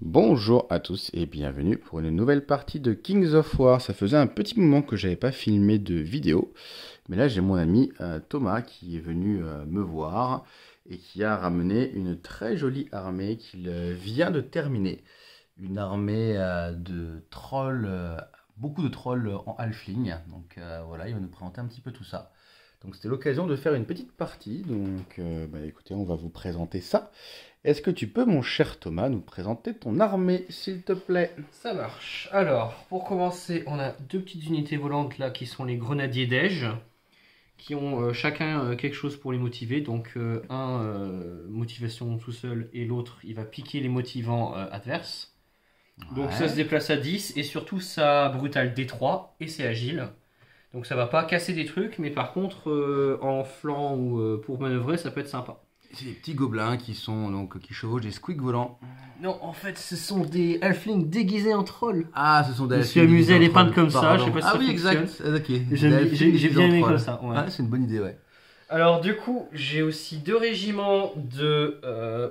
Bonjour à tous et bienvenue pour une nouvelle partie de Kings of War. Ça faisait un petit moment que j'avais pas filmé de vidéo, mais là j'ai mon ami Thomas qui est venu me voir et qui a ramené une très jolie armée qu'il vient de terminer. Une armée de trolls, beaucoup de trolls en halfling. Donc voilà, il va nous présenter un petit peu tout ça. Donc c'était l'occasion de faire une petite partie. Donc écoutez, on va vous présenter ça. Est-ce que tu peux, mon cher Thomas, nous présenter ton armée, s'il te plaît? Ça marche. Alors, pour commencer, on a deux petites unités volantes là qui sont les grenadiers d'Ège, qui ont chacun quelque chose pour les motiver. Donc, motivation tout seul et l'autre, il va piquer les motivants adverses. Donc, ça se déplace à 10 et surtout, ça brutal D3 et c'est agile. Donc, ça va pas casser des trucs, mais par contre, en flanc ou pour manœuvrer, ça peut être sympa. C'est des petits gobelins qui chevauchent des squicks volants. Non, en fait, ce sont des halflings déguisés en trolls. Ah, ce sont des Je me suis amusé à les peindre comme ça, je sais pas si ah ça oui, fonctionne. exact. Ok. J'ai bien aimé comme ça. Ouais. Ah, c'est une bonne idée, ouais. Alors du coup, j'ai aussi deux régiments de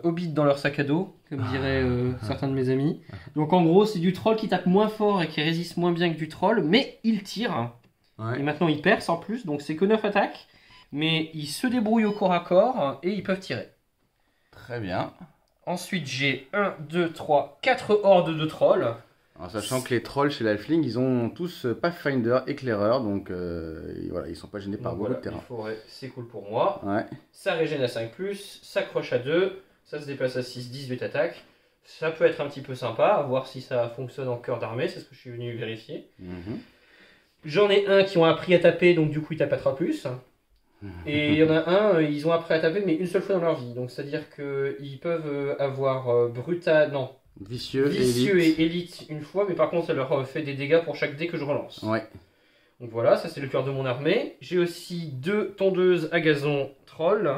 hobbits dans leur sac à dos, comme diraient certains de mes amis. Donc en gros, c'est du troll qui tape moins fort et qui résiste moins bien que du troll, mais il tire. Ouais. Et maintenant il perce en plus, donc c'est que 9 attaques. Mais ils se débrouillent au corps à corps et ils peuvent tirer. Très bien. Ensuite, j'ai 1, 2, 3, 4 hordes de trolls. En sachant que les trolls chez l'Halfling, ils ont tous Pathfinder, éclaireur, donc voilà, ils sont pas gênés par beaucoup de terrain. C'est cool pour moi. Ouais. Ça régène à 5+, ça croche à 2, ça se déplace à 6, 18 attaques. Ça peut être un petit peu sympa, à voir si ça fonctionne en cœur d'armée, c'est ce que je suis venu vérifier. J'en ai un qui ont appris à taper, donc du coup ils tapent à 3+. Et il y en a un, ils ont appris à taper, mais une seule fois dans leur vie. Donc c'est-à-dire qu'ils peuvent avoir Vicieux et élite une fois, mais par contre ça leur fait des dégâts pour chaque dé que je relance. Ouais. Donc voilà, ça c'est le cœur de mon armée. J'ai aussi deux tondeuses à gazon troll,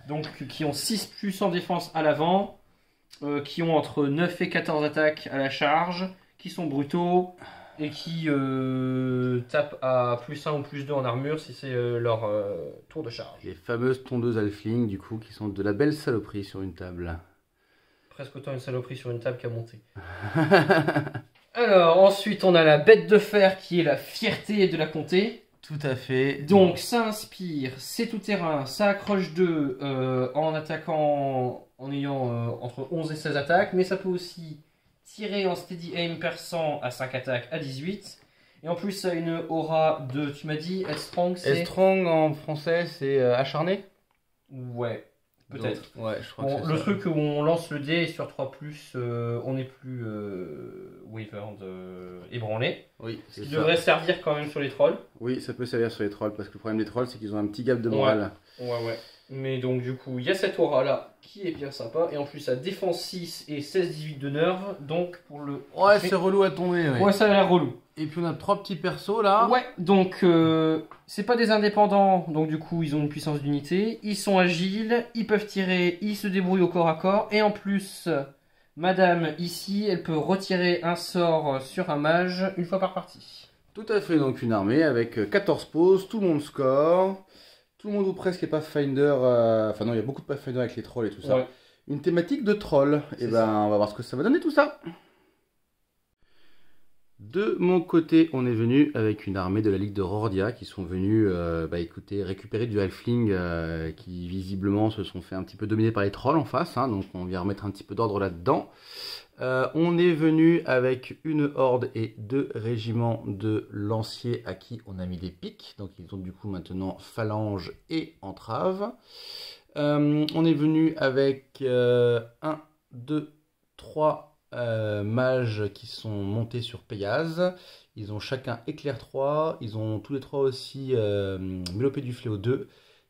donc qui ont 6+ en défense à l'avant, qui ont entre 9 et 14 attaques à la charge, qui sont brutaux et qui tapent à +1 ou +2 en armure si c'est leur tour de charge. Les fameuses tondeuses Halfling, du coup, qui sont de la belle saloperie sur une table. Presque autant une saloperie sur une table qu'à monter. Alors, ensuite, on a la bête de fer qui est la fierté de la comté. Tout à fait. Donc, ça inspire, c'est tout terrain, ça accroche 2 en attaquant, en ayant entre 11 et 16 attaques, mais ça peut aussi tirer en steady aim perçant à 5 attaques à 18. Et en plus, ça a une aura de, tu m'as dit, Strong, c'est... Strong en français, c'est acharné? Ouais. Peut-être. Ouais, je crois Bon, que le ça. truc où on lance le dé et sur 3+, on n'est plus wyvern ébranlé. Oui, Ce c'est qui ça. devrait servir quand même sur les trolls. Oui, ça peut servir sur les trolls, parce que le problème des trolls, c'est qu'ils ont un petit gap de morale. Ouais. Mais donc du coup, il y a cette aura là qui est bien sympa. Et en plus, ça défense 6 et 16-18 de nerfs. Donc pour le... Ouais, c'est relou à tomber. Ouais, ça a l'air relou. Et puis on a 3 petits persos là. Ouais, donc c'est pas des indépendants, donc du coup ils ont une puissance d'unité, ils sont agiles, ils peuvent tirer, ils se débrouillent au corps à corps, et en plus, madame ici, elle peut retirer un sort sur un mage une fois par partie. Tout à fait, donc une armée avec 14 poses, tout le monde score, tout le monde ou presque est Pathfinder, enfin non, il y a beaucoup de Pathfinder avec les trolls et tout ça. Ouais. Une thématique de troll, et ben on va voir ce que ça va donner tout ça. De mon côté, on est venu avec une armée de la Ligue de Rordia qui sont venus écoutez, récupérer du Halfling qui visiblement se sont fait un petit peu dominer par les trolls en face, hein, donc on vient remettre un petit peu d'ordre là-dedans. On est venu avec une horde et 2 régiments de lanciers à qui on a mis des pics, donc ils ont du coup maintenant phalange et entrave. On est venu avec 1, 2, 3 mages qui sont montés sur Pégase. Ils ont chacun éclair 3, ils ont tous les 3 aussi mélopée du fléau 2.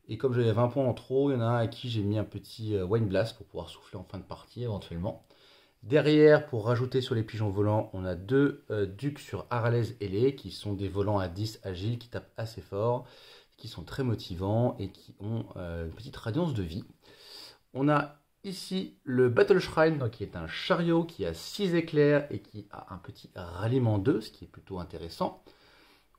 Et comme j'avais 20 points en trop, il y en a un à qui j'ai mis un petit wine blast pour pouvoir souffler en fin de partie éventuellement. Derrière, pour rajouter sur les pigeons volants, on a 2 ducs sur Aralez ailés qui sont des volants à 10 agiles qui tapent assez fort, qui sont très motivants et qui ont une petite radiance de vie. On a ici le Battle Shrine, donc, qui est un chariot qui a 6 éclairs et qui a un petit ralliement 2, ce qui est plutôt intéressant.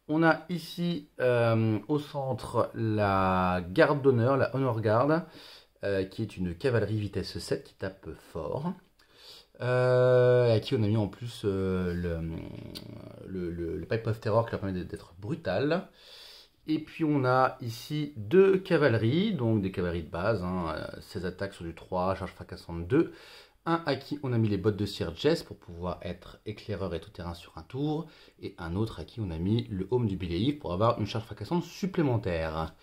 On a ici au centre la garde d'honneur, la Honor Guard, qui est une cavalerie vitesse 7 qui tape fort. et à qui on a mis en plus le Pipe of Terror qui leur permet d'être brutal. Et puis on a ici 2 cavaleries, donc des cavaleries de base, 16 attaques sur du 3, charge fracassante 2. Un à qui on a mis les bottes de Sir Jess pour pouvoir être éclaireur et tout-terrain sur un tour. Et un autre à qui on a mis le Home du Believe pour avoir une charge fracassante supplémentaire.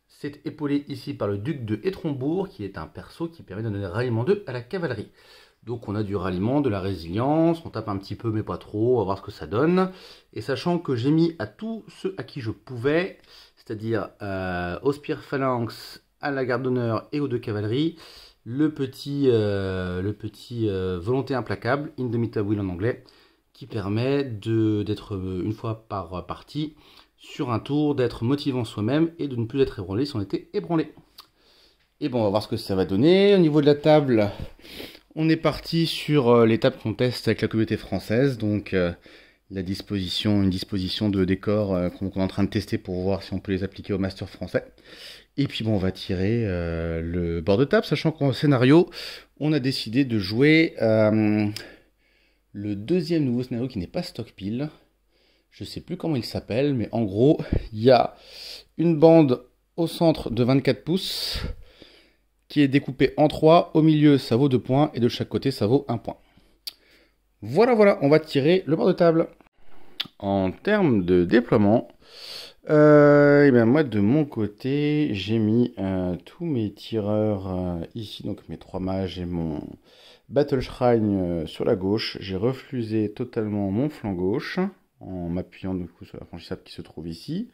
C'est épaulé ici par le duc de Étrombourg, qui est un perso qui permet de donner ralliement 2 à la cavalerie. Donc on a du ralliement, de la résilience, on tape un petit peu mais pas trop, on va voir ce que ça donne. Et sachant que j'ai mis à tous ceux à qui je pouvais, c'est-à-dire au Spear Phalanx, à la garde d'honneur et aux 2 cavaleries, le petit volonté implacable, Indomitable Will en anglais, qui permet d'être une fois par partie sur un tour, d'être motivant soi-même et de ne plus être ébranlé si on était ébranlé. Et bon, on va voir ce que ça va donner. Au niveau de la table, on est parti sur les tables qu'on teste avec la communauté française. Donc une disposition de décors qu'on est en train de tester pour voir si on peut les appliquer au master français. Et puis bon, on va tirer le bord de table, sachant qu'en scénario, on a décidé de jouer le deuxième nouveau scénario qui n'est pas Stockpile. Je ne sais plus comment il s'appelle, mais en gros, il y a une bande au centre de 24 pouces qui est découpée en 3. Au milieu, ça vaut 2 points et de chaque côté, ça vaut 1 point. Voilà, on va tirer le bord de table. En termes de déploiement, et bien moi de mon côté, j'ai mis tous mes tireurs ici, donc mes 3 mages et mon Battle Shrine sur la gauche. J'ai refusé totalement mon flanc gauche en m'appuyant du coup sur la franchissable qui se trouve ici.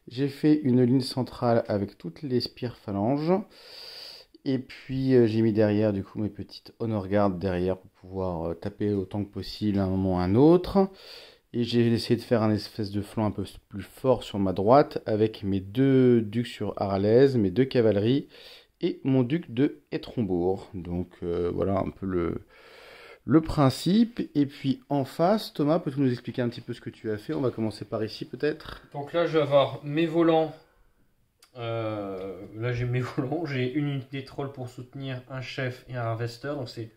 J'ai fait une ligne centrale avec toutes les spires phalanges. Et puis j'ai mis derrière du coup mes petites honor guard derrière pour pouvoir taper autant que possible à un moment ou à un autre. Et j'ai essayé de faire un espèce de flanc un peu plus fort sur ma droite avec mes 2 ducs sur Arlèse, mes 2 cavaleries et mon duc de Étrombourg. Donc voilà un peu le principe. Et puis en face, Thomas, peux-tu nous expliquer un petit peu ce que tu as fait? On va commencer par ici peut-être. Donc là je vais avoir mes volants. Là j'ai mes volants, j'ai une unité troll pour soutenir un chef et un harvester. Donc c'est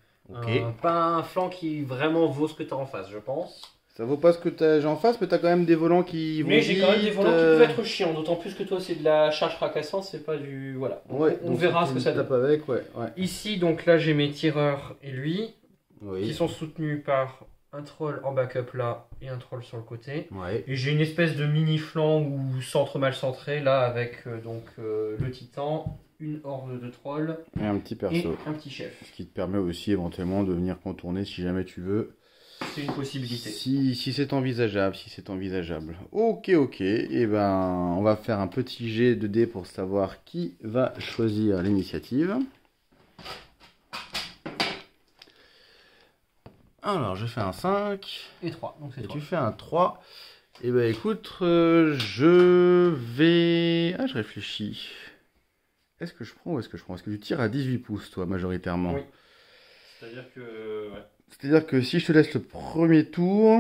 pas un flanc qui vraiment vaut ce que tu as en face, je pense. Ça vaut pas ce que j'ai en face, mais t'as quand même des volants qui vont. Mais j'ai quand même des volants qui peuvent être chiants, d'autant plus que toi c'est de la charge fracassante, c'est pas du. Voilà. Ouais, on verra ce que ça donne. Avec, ouais. Ici, donc là j'ai mes tireurs et lui, oui, qui sont soutenus par un troll en backup là et un troll sur le côté. Ouais. Et j'ai une espèce de mini flanc ou centre mal centré là avec le titan, une horde de trolls et un petit perso. Et un petit chef. Ce qui te permet aussi éventuellement de venir contourner si jamais tu veux. C'est une possibilité. Si c'est envisageable, Ok. Et ben, on va faire un petit jet de dés pour savoir qui va choisir l'initiative. Alors, je fais un 5. Et 3. Donc c'est 3. Tu fais un 3. Et ben écoute, je vais... Ah, je réfléchis. Est-ce que je prends ou est-ce que je prends? Est-ce que tu tires à 18 pouces, toi, majoritairement? Oui. C'est-à-dire que... Ouais. C'est-à-dire que si je te laisse le premier tour,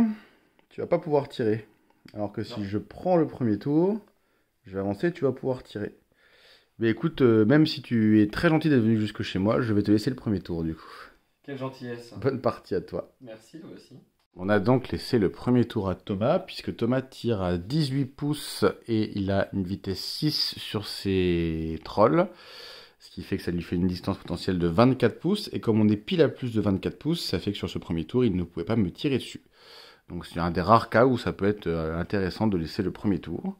tu vas pas pouvoir tirer. Alors que si je prends le premier tour, je vais avancer, tu vas pouvoir tirer. Mais écoute, même si tu es très gentil d'être venu jusque chez moi, je vais te laisser le premier tour du coup. Quelle gentillesse. Bonne partie à toi. Merci, toi aussi. On a donc laissé le premier tour à Thomas, puisque Thomas tire à 18 pouces et il a une vitesse 6 sur ses trolls. Ce qui fait que ça lui fait une distance potentielle de 24 pouces. Et comme on est pile à plus de 24 pouces, ça fait que sur ce premier tour, il ne pouvait pas me tirer dessus. Donc c'est un des rares cas où ça peut être intéressant de laisser le premier tour.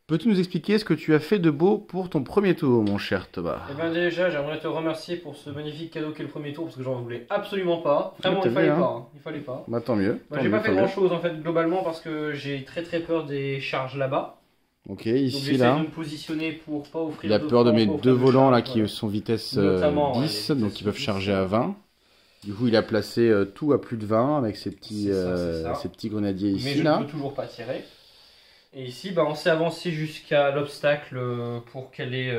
Peux-tu nous expliquer ce que tu as fait de beau pour ton premier tour, mon cher Thomas? Eh bien déjà, j'aimerais te remercier pour ce magnifique cadeau qu'est le premier tour, parce que j'en voulais absolument pas. Vraiment, il fallait pas. Il fallait pas. Bah tant mieux. Moi, j'ai pas fait grand-chose en fait, globalement, parce que j'ai très peur des charges là-bas. Ok, ici donc, j'essaie là. de me positionner pour pas offrir. Il a peur de mes 2 volants là qui sont vitesse 10, donc ils peuvent charger à 20. Du coup, il a placé tout à plus de 20 avec ses petits grenadiers ici. Mais je ne peux toujours pas tirer. Et ici, bah, on s'est avancé jusqu'à l'obstacle pour caler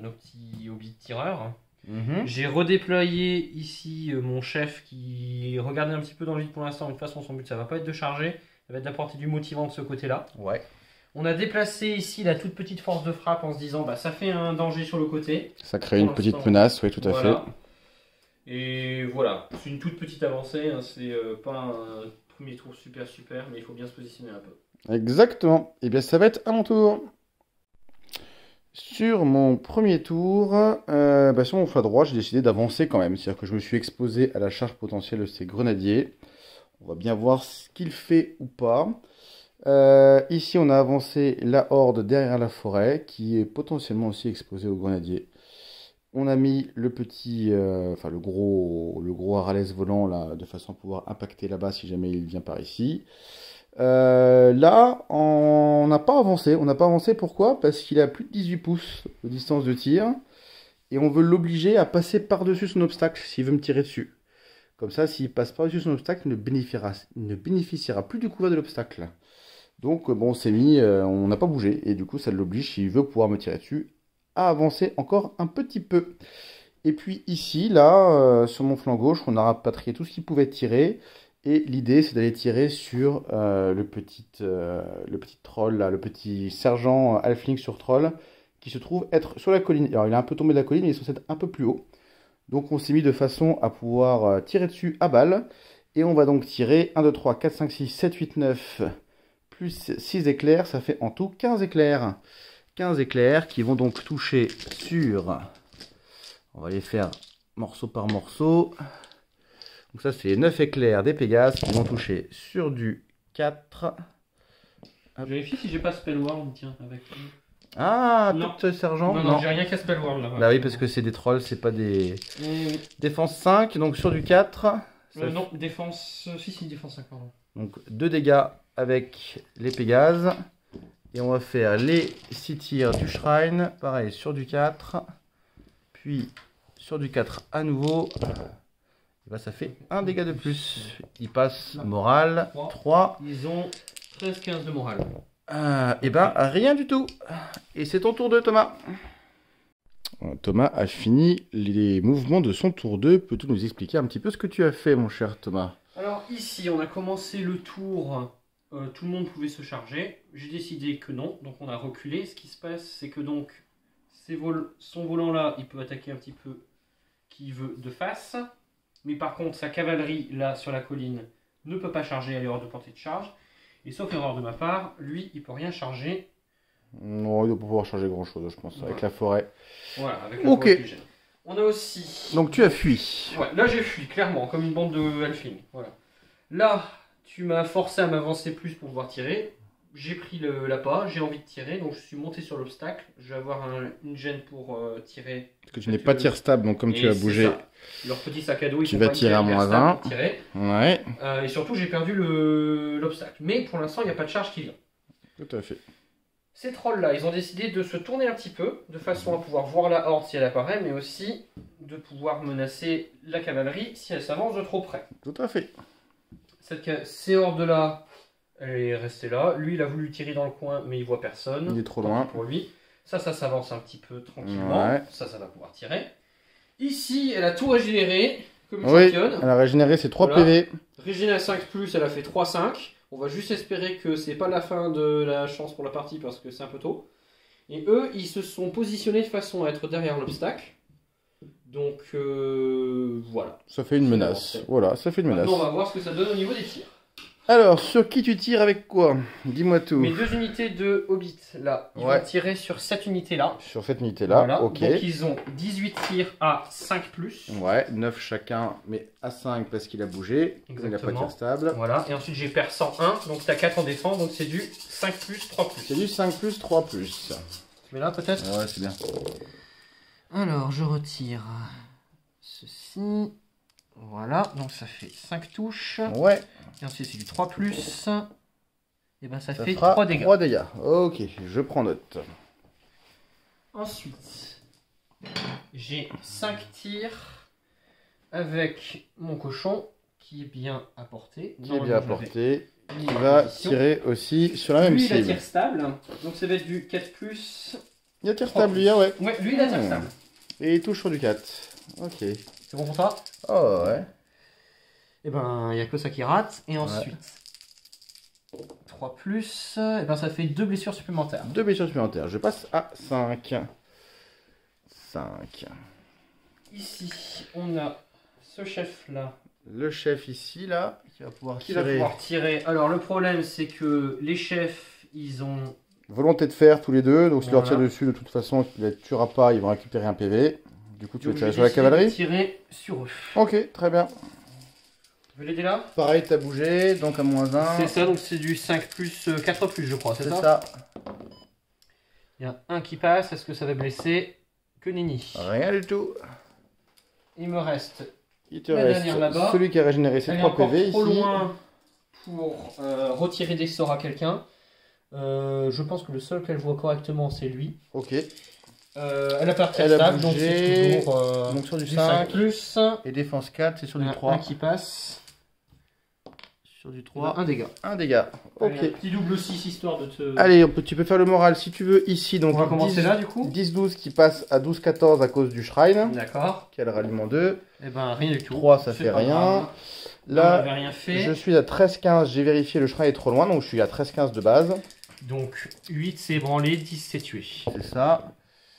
nos petits hobbies de tireurs. J'ai redéployé ici mon chef qui regardait un petit peu dans le vide pour l'instant. De toute façon, son but, ça va pas être de charger, ça va être d'apporter du motivant de ce côté-là. Ouais. On a déplacé ici la toute petite force de frappe en se disant bah ça fait un danger sur le côté. Ça crée une petite menace, oui, tout à fait. Et voilà, c'est une toute petite avancée, hein, c'est pas un premier tour super, mais il faut bien se positionner un peu. Exactement. Et bien, ça va être à mon tour. Sur mon premier tour, sur mon flanc droit, j'ai décidé d'avancer quand même. C'est-à-dire que je me suis exposé à la charge potentielle de ces grenadiers. On va bien voir ce qu'il fait ou pas. Ici, on a avancé la horde derrière la forêt, qui est potentiellement aussi exposée aux grenadiers. On a mis le petit, le gros Aralès volant là, de façon à pouvoir impacter là-bas si jamais il vient par ici. Là, on n'a pas avancé. On n'a pas avancé pourquoi? Parce qu'il a plus de 18 pouces de distance de tir. Et on veut l'obliger à passer par-dessus son obstacle s'il veut me tirer dessus. Comme ça, s'il passe par-dessus son obstacle, il ne bénéficiera plus du couvert de l'obstacle. Donc, bon, on s'est mis, on n'a pas bougé. Et du coup, ça l'oblige, s'il veut pouvoir me tirer dessus, à avancer encore un petit peu. Et puis ici, là, sur mon flanc gauche, on a rapatrié tout ce qui pouvait tirer. Et l'idée, c'est d'aller tirer sur le petit troll, là, le petit sergent halfling sur troll, qui se trouve être sur la colline. Alors, il est un peu tombé de la colline, mais il est censé être un peu plus haut. Donc, on s'est mis de façon à pouvoir tirer dessus à balle. Et on va donc tirer 1, 2, 3, 4, 5, 6, 7, 8, 9, plus 6 éclairs. Ça fait en tout 15 éclairs. 15 éclairs qui vont donc toucher sur... On va les faire morceau par morceau. Donc ça, c'est 9 éclairs des Pégases qui vont toucher sur du 4. Je vérifie si j'ai pas Spellworm, tiens, avec lui. Ah, peut-être sergent? Non, j'ai rien qu'à Spellworm là-bas. Bah oui, parce que c'est des trolls, c'est pas des... Défense 5, donc sur du 4. Non, défense... Si, défense 5, pardon. Donc 2 dégâts avec les Pégases. Et on va faire les 6 tirs du Shrine, pareil, sur du 4. Puis sur du 4 à nouveau. Et bah, ça fait un dégât de plus. Il passe morale 3. Ils ont 13-15 de morale. Et ben rien du tout. Et c'est ton tour 2, Thomas. Thomas a fini les mouvements de son tour 2. Peux-tu nous expliquer un petit peu ce que tu as fait, mon cher Thomas? Alors ici, on a commencé le tour, tout le monde pouvait se charger. J'ai décidé que non, donc on a reculé. Ce qui se passe, c'est que donc son volant là, il peut attaquer un petit peu qui veut de face. Mais par contre, sa cavalerie là sur la colline ne peut pas charger, elle est hors de portée de charge. Et sauf erreur de ma part, lui, il peut rien charger. Non, il doit pas pouvoir charger grand chose, je pense, voilà. Avec la forêt. Voilà, avec la forêt qui gêne. On a aussi... Donc tu as fui. Ouais, là j'ai fui, clairement, comme une bande de halfling. Voilà. Là, tu m'as forcé à m'avancer plus pour pouvoir tirer. J'ai pris l'appât, j'ai envie de tirer, donc je suis monté sur l'obstacle. Je vais avoir une gêne pour tirer. Parce que tu n'es pas tir stable, donc comme tu as bougé... Leur petit sac à dos, tu vas tirer à moins 1. Ouais. Et surtout, j'ai perdu l'obstacle. Mais pour l'instant, il n'y a pas de charge qui vient. Tout à fait. Ces trolls-là, ils ont décidé de se tourner un petit peu, de façon à pouvoir voir la horde si elle apparaît, mais aussi de pouvoir menacer la cavalerie si elle s'avance de trop près. Tout à fait. Ces hordes-là, elle est restée là. Lui, il a voulu tirer dans le coin, mais il voit personne. Il est trop loin. Pour lui. Ça s'avance un petit peu tranquillement. Ouais. Ça va pouvoir tirer. Ici, elle a tout régénéré, comme une championne. Elle a régénéré ses 3 PV. Régénéré 5+, elle a fait 3-5. On va juste espérer que c'est pas la fin de la chance pour la partie parce que c'est un peu tôt. Et eux, ils se sont positionnés de façon à être derrière l'obstacle. Donc voilà. Ça fait une menace. Voilà, ça fait une menace. Maintenant, on va voir ce que ça donne au niveau des tirs. Alors, sur qui tu tires avec quoi? Dis-moi tout. Mes 2 unités de Hobbit, là, ils vont tirer sur cette unité-là. Sur cette unité-là, voilà. Ok. Donc ils ont 18 tirs à 5+. Ouais, 9 chacun, mais à 5 parce qu'il a bougé. Exactement. Il n'a pas de tir stable. Voilà, et ensuite j'ai perdu 101, donc tu as 4 en défense, donc c'est du 5+, 3+. C'est du 5+, 3+. Tu mets là peut-être? Ouais, c'est bien. Alors, je retire ceci. Voilà, donc ça fait 5 touches. Ouais. Et ensuite c'est du 3+. Et ben ça fait fera 3 dégâts. 3 dégâts. Ok, je prends note. Ensuite, j'ai 5 tirs avec mon cochon qui est bien à portée. Qui est bien à portée. Qui va tirer aussi sur la même cible. Lui, il a tir stable. Donc ça va être du 4+. Il a tir stable, lui, ouais. Ouais, lui, il a tir stable. Et il touche sur du 4. Ok. C'est bon pour toi? Oh, ouais. Et ben, il n'y a que ça qui rate. Et ensuite, 3+, et ben ça fait 2 blessures supplémentaires. 2 blessures supplémentaires. Je passe à 5. 5. Ici, on a ce chef-là. Le chef ici, là, qui va pouvoir Qui va pouvoir tirer. Alors, le problème, c'est que les chefs, ils ont... volonté de faire tous les deux. Donc, si tu leur tires Voilà. dessus, de toute façon, tu ne les tueras pas, ils vont récupérer un PV. Du coup, tu vas Donc, tirer je sur la vais décider de cavalerie. tirer sur eux. Ok, très bien. Tu veux l'aider là? Pareil, tu as bougé, donc à -1. C'est ça, donc c'est du 5 plus 4 plus, je crois, c'est C'est ça? ça. Il y a un qui passe, est-ce que ça va blesser? Que nenni. Rien du tout. Il me reste... Il te La reste dernière là-bas. celui qui a régénéré ses Elle est 3 encore PV trop ici. loin pour retirer des sorts à quelqu'un. Je pense que le seul qu'elle voit correctement, c'est lui. Ok. Elle a parti Elle a stable, donc bougé. c'est toujours Donc sur du du 5. 5 plus. Et défense 4, c'est sur du Un 3. qui passe. Sur du 3. Un dégât. Un dégât. Ok. Allez, un petit double 6 histoire de te... Allez, tu peux faire le moral si tu veux ici. Donc On va commencer là du coup. 10-12 qui passe à 12-14 à cause du shrine. D'accord. Qui a le ralliement 2. Et ben rien du tout. 3, ça C'est fait pas rien. grave. On Là, n'avait rien fait. je suis à 13-15. J'ai vérifié, le shrine est trop loin. Donc je suis à 13-15 de base. Donc 8 c'est ébranlé, 10 c'est tué. C'est ça.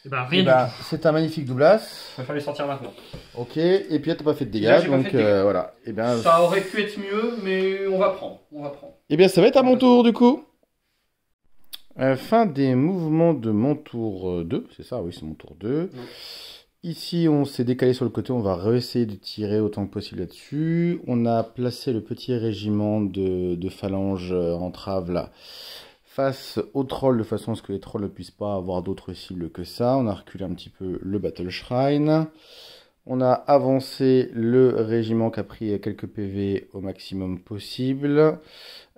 Et ben Et rien du bah, tout. c'est un magnifique doublas. Il va falloir les sortir maintenant. Ok. Et puis là, t'as pas fait de dégâts. Là, j'ai pas Donc fait de dégâts. voilà. Et bien, Ça aurait pu être mieux, mais on va prendre. On va prendre. eh bien, ça va être à mon tour du coup. Fin des mouvements de mon tour 2. C'est ça, oui, c'est mon tour 2. Oui. Ici, on s'est décalé sur le côté. On va réessayer de tirer autant que possible là-dessus. On a placé le petit régiment de phalanges entrave là face aux trolls de façon à ce que les trolls ne puissent pas avoir d'autres cibles que ça. On a reculé un petit peu le Battle Shrine. On a avancé le régiment qui a pris quelques PV au maximum possible,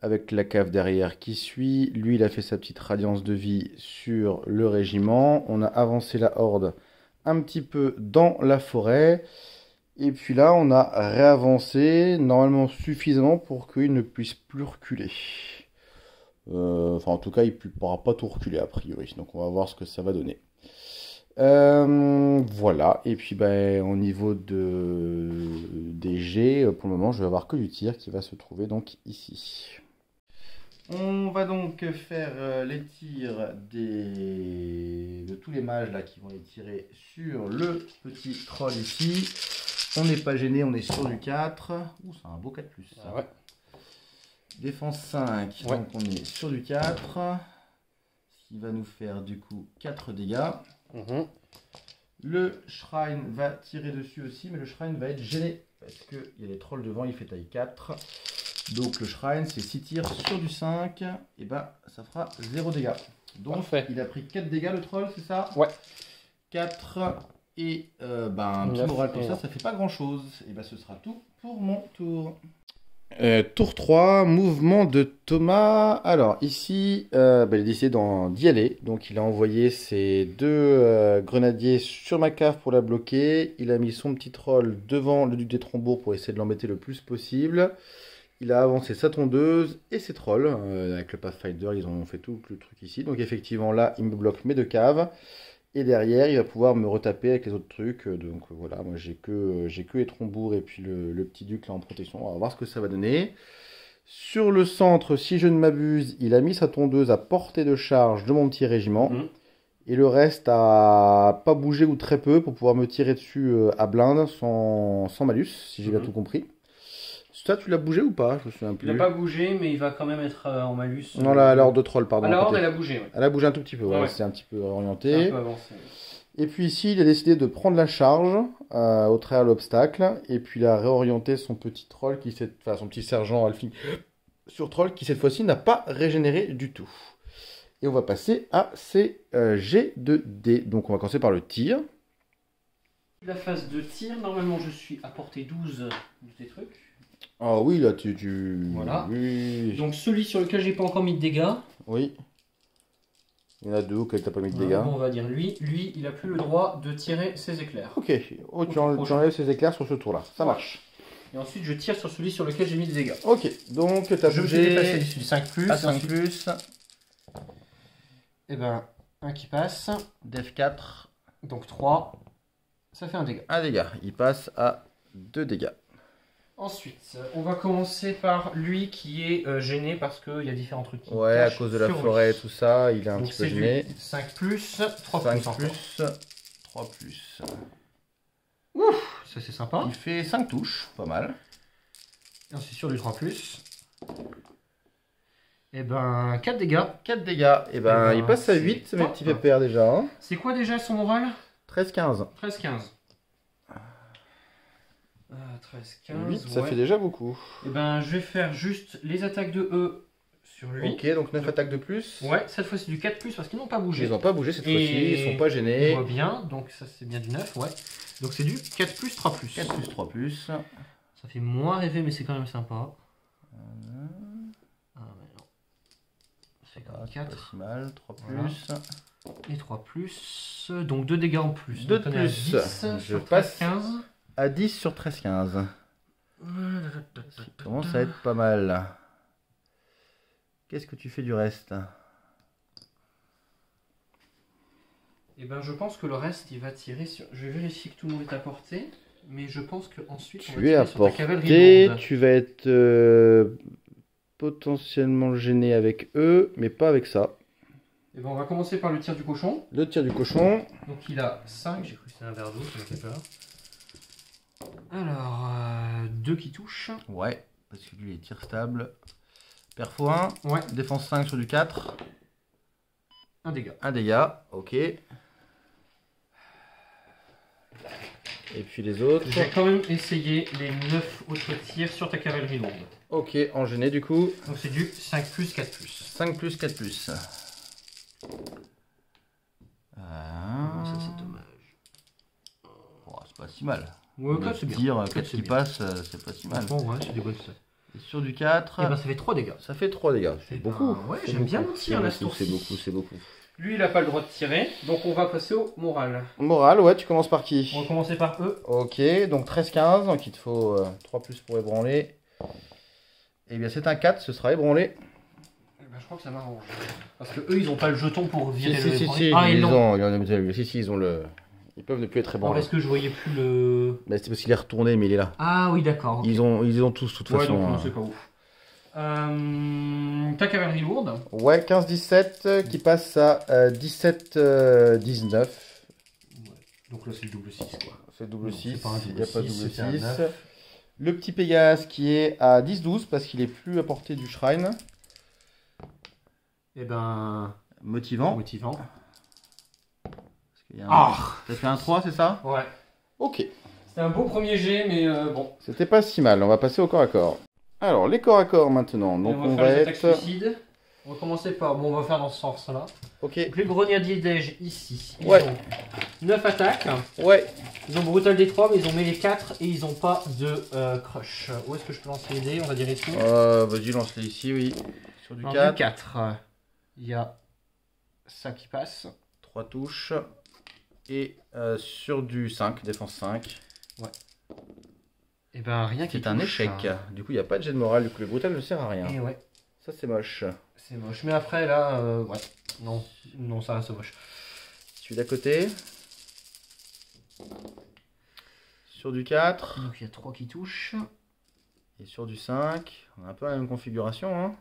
avec la cave derrière qui suit. Lui, il a fait sa petite radiance de vie sur le régiment. On a avancé la horde un petit peu dans la forêt. Et puis là, on a réavancé, normalement suffisamment pour qu'il ne puisse plus reculer. Enfin, en tout cas, il ne pourra pas tout reculer a priori. Donc, on va voir ce que ça va donner. Voilà. Et puis, ben, au niveau des jets, pour le moment, je vais avoir que du tir qui va se trouver donc ici. On va donc faire les tirs de tous les mages là qui vont les tirer sur le petit troll ici. On n'est pas gêné, on est sur du 4. Ouh, c'est un beau 4+. Ah ouais. Défense 5, Ouais. donc on est sur du 4. Ce qui va nous faire du coup 4 dégâts. Le shrine va tirer dessus aussi, mais le shrine va être gêné. Parce qu'il y a les trolls devant, il fait taille 4. Donc le shrine, c'est 6 tirs sur du 5. Et bah ça fera 0 dégâts. Donc Parfait. il a pris 4 dégâts le troll, c'est ça? Ouais. 4 et un petit moral comme ça fait pas grand chose. Et bah ce sera tout pour mon tour. Tour 3, mouvement de Thomas. Alors ici, il a décidé d'y aller. Donc il a envoyé ses 2 grenadiers sur ma cave pour la bloquer. Il a mis son petit troll devant le duc des Trombours pour essayer de l'embêter le plus possible. Il a avancé sa tondeuse et ses trolls. Avec le Pathfinder, ils ont fait tout le truc ici. Donc effectivement là, il me bloque mes 2 caves. Et derrière, il va pouvoir me retaper avec les autres trucs. Donc voilà, moi j'ai que les Trombours et puis le petit duc là en protection. On va voir ce que ça va donner. Sur le centre, si je ne m'abuse, il a mis sa tondeuse à portée de charge de mon petit régiment. Et le reste à pas bouger ou très peu pour pouvoir me tirer dessus à blinde sans malus, si j'ai bien tout compris. Ça, tu l'as bougé ou pas? Je me souviens plus. Il n'a pas bougé, mais il va quand même être en malus. Non, là, à l'ordre de troll, pardon. À la horde, elle a bougé. Ouais. Elle a bougé un tout petit peu, Ouais. c'est un petit peu C'est orienté. un peu avancé. Et puis ici, il a décidé de prendre la charge au travers de l'obstacle. Et puis il a réorienté son petit troll, son petit sergent Alfing sur troll, qui cette fois-ci n'a pas régénéré du tout. Et on va passer à ces jets de dés. Donc on va commencer par le tir. La phase de tir, normalement je suis à portée 12 de tes trucs. Ah oui, là tu... Voilà. Oui. Donc celui sur lequel j'ai pas encore mis de dégâts. Oui. Il y en a 2 auxquels tu n'as pas mis de Bon, dégâts. on va dire lui, il a plus le droit de tirer ses éclairs. Ok. Oh, tu enlèves ces éclairs sur ce tour-là. Ça marche. Et ensuite je tire sur celui sur lequel j'ai mis des dégâts. Ok. Donc tu as Je me suis bougé déplacé du 5 plus. à 5+. Et ben un qui passe. Def 4. Donc 3. Ça fait un dégât. Un dégât. Il passe à 2 dégâts. Ensuite, on va commencer par lui qui est gêné parce qu'il y a différents trucs qui Ouais, à cachent cause de la sur forêt et lui. tout ça, il est un Donc petit peu c'est gêné. du 5 plus, 3 5 plus encore. plus, 3 plus. ça c'est sympa. Il fait 5 touches, pas mal. Et ensuite sur du 3+. Et ben 4 dégâts. 4 dégâts. Et ben il passe à 8, mes petits pépères déjà. Hein. C'est quoi déjà son moral? 13-15. 13-15. 13-15. 8, ça fait déjà beaucoup. Et ben je vais faire juste les attaques de E sur lui. Ok, donc 9 attaques de plus. Ouais, cette fois c'est du 4+, parce qu'ils n'ont pas bougé. Ils n'ont pas bougé cette fois-ci, ils sont pas gênés. Je vois bien, donc ça c'est bien du 9, ouais. Donc c'est du 4+, 3+. 4+, 3+. Ça fait moins rêver, mais c'est quand même sympa. Ah mais non. C'est quand même 4. Pas si mal, 3+. Voilà. Et 3+, donc 2 dégâts en plus. 2 de donc, plus. Je 13, passe 15. à 10 sur 13-15. Ça commence à être pas mal. Qu'est-ce que tu fais du reste? Et ben je pense que le reste il va tirer sur. Je vais vérifier que tout le monde est à portée. Mais je pense qu'ensuite on va Tu es tirer à sur ta cavalerie portée, lourde. tu vas être potentiellement gêné avec eux, mais pas avec ça. Et ben on va commencer par le tir du cochon. Le tir du cochon. Donc il a 5, j'ai cru que c'était un verre d'eau, ça m'a fait peur. Alors, 2 qui touchent. Ouais, parce que lui il tire stable. Perfo 1, Ouais. défense 5 sur du 4. 1 dégât. 1 dégât, ok. Et puis les autres. J'ai quand même essayé les 9 autres tirs sur ta cavalerie lourde. Ok, enchaîné du coup. Donc c'est du 5+, 4+. 5+, 4+. Ça c'est dommage. Oh, c'est pas si mal. Ouais, 4 c'est bien. Dire 4 4 c'est qui bien. passe, c'est pas si mal. Franchement, ouais, c'est des bonnes stats. Et sur du 4, Et ben ça fait 3 dégâts. ça fait 3 dégâts. C'est Eh beaucoup. ben, ouais, C'est j'aime bien beaucoup. mon tir, là, ce C'est tour-ci. beaucoup, c'est beaucoup. Lui il a pas le droit de tirer, donc on va passer au moral. Moral, ouais, tu commences par qui? On va commencer par E. Ok, donc 13-15, donc il te faut 3 plus pour ébranler. Et bien c'est un 4, ce sera ébranlé. Eh ben, je crois que ça m'arrange. Parce que eux ils ont pas le jeton pour virer Si, le si, ébranlé. si, Ah, ils l'ont. ils ont le... Ils peuvent ne plus être Alors, ébranlés. est-ce que je voyais plus le. Bah, c'est parce qu'il est retourné, mais il est là. Ah oui, d'accord. Ok. Ils ont tous, de toute Ouais, façon. donc non, c'est pas ouf. Ta cavalerie lourde. Ouais, 15-17 qui passe à 17-19. Ouais. Donc là c'est le double 6 quoi. C'est double Non, 6, c'est pas un il n'y a pas de double c'était un 6. 9. Le petit Pégase qui est à 10-12 parce qu'il est plus à portée du shrine. Et ben. Motivant. Motivant. Parce qu'il y a Ah. T'as fait un 3, c'est ça? Ouais. Ok. C'était un beau premier jet, mais bon. C'était pas si mal, on va passer au corps à corps. Alors, les corps à corps maintenant. Donc on va faire les attaques être... suicides. On va commencer par. Bon, on va faire dans ce sens-là. Ok. Donc, les grenadiers d'Ège ici. Ils Ouais. ont 9 attaques. Ouais. Ils ont Brutal D3, mais ils ont mêlé 4 et ils ont pas de crush. Où est-ce que je peux lancer les dés? On va dire ici. Vas-y, lance-les ici, oui. Sur du Alors, 4. du 4. Il y a ça qui passe. 3 touches. Et sur du 5, défense 5. Et ben rien qui C'est un touche. échec. Du coup, il n'y a pas de jet de morale, du coup le brutal ne sert à rien. Et ouais, Ça, c'est moche. c'est moche. Mais après là, ouais. Non, non, ça reste moche. Celui d'à côté. Sur du 4. Donc il y a 3 qui touchent. Et sur du 5. On a un peu la même configuration. Hein.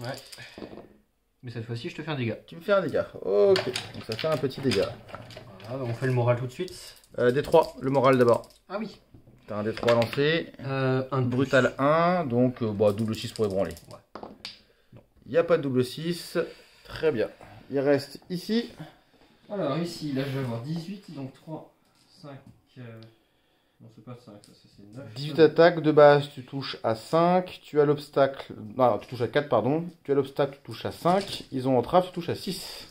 Ouais. Mais cette fois-ci, je te fais un dégât. Tu me fais un dégât. Ok. Donc ça fait un petit dégât. Voilà, on fait le moral tout de suite. D3, le moral d'abord. Ah oui. T'as un D3 lancé. Un de Brutal 1. Donc double 6 pour ébranler. Ouais. Il n'y a pas de double 6. Très bien. Il reste ici. Alors ici, là je vais avoir 18, donc 3, 5, non c'est pas 5, ça c'est 9. 18 attaques, de base tu touches à 5, tu as l'obstacle, non tu touches à 4 pardon, tu as l'obstacle, tu touches à 5, ils ont entrave, tu touches à 6.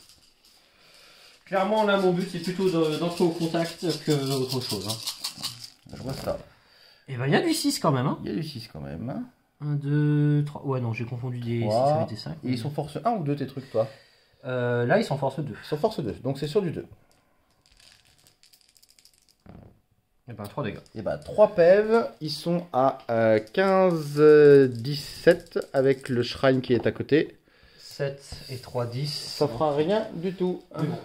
Clairement là mon but c'est plutôt d'entrer au contact que autre chose. Hein. Je vois ça. Et ben il y a du 6 quand même. Hein. Il y a du 6 quand même. 1, 2, 3, ouais non j'ai confondu des 6 avec des 5. Et ils sont force 1 ou 2 tes trucs toi? Là ils sont force 2. Ils sont force 2, donc c'est sur du 2. Et ben 3 dégâts. Et bah 3 PEV, ils sont à 15-17 avec le shrine qui est à côté. 7 et 3, 10. Ça fera rien du tout. Oui, bon.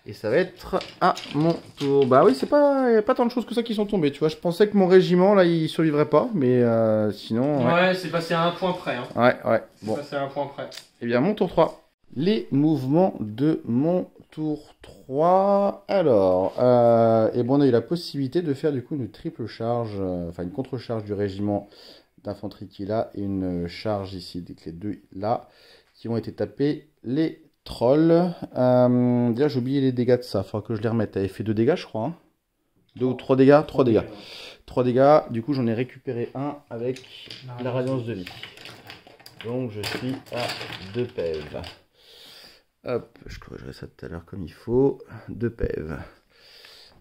Et ça va être à mon tour. Bah oui, c'est pas, y a pas tant de choses que ça qui sont tombées, tu vois. Je pensais que mon régiment, là, il survivrait pas, mais sinon... Ouais, c'est passé à un point près. Hein. Ouais. C'est Bon. passé à un point près. Eh bien, mon tour 3. Les mouvements de mon tour 3. Alors, et bon, on a eu la possibilité de faire du coup une triple charge, enfin une contre-charge du régiment d'infanterie qui est là et une charge ici, avec les deux là, qui ont été tapés les trolls. Déjà, j'ai oublié les dégâts de ça, il faudra que je les remette. Elle avait fait 2 dégâts, je crois. Hein. 2 ou 3 dégâts 3 dégâts. 3 dégâts, du coup, j'en ai récupéré un avec la radiance de vie. Donc, je suis à 2 PEV. Hop, je corrigerai ça tout à l'heure comme il faut. 2 PEV.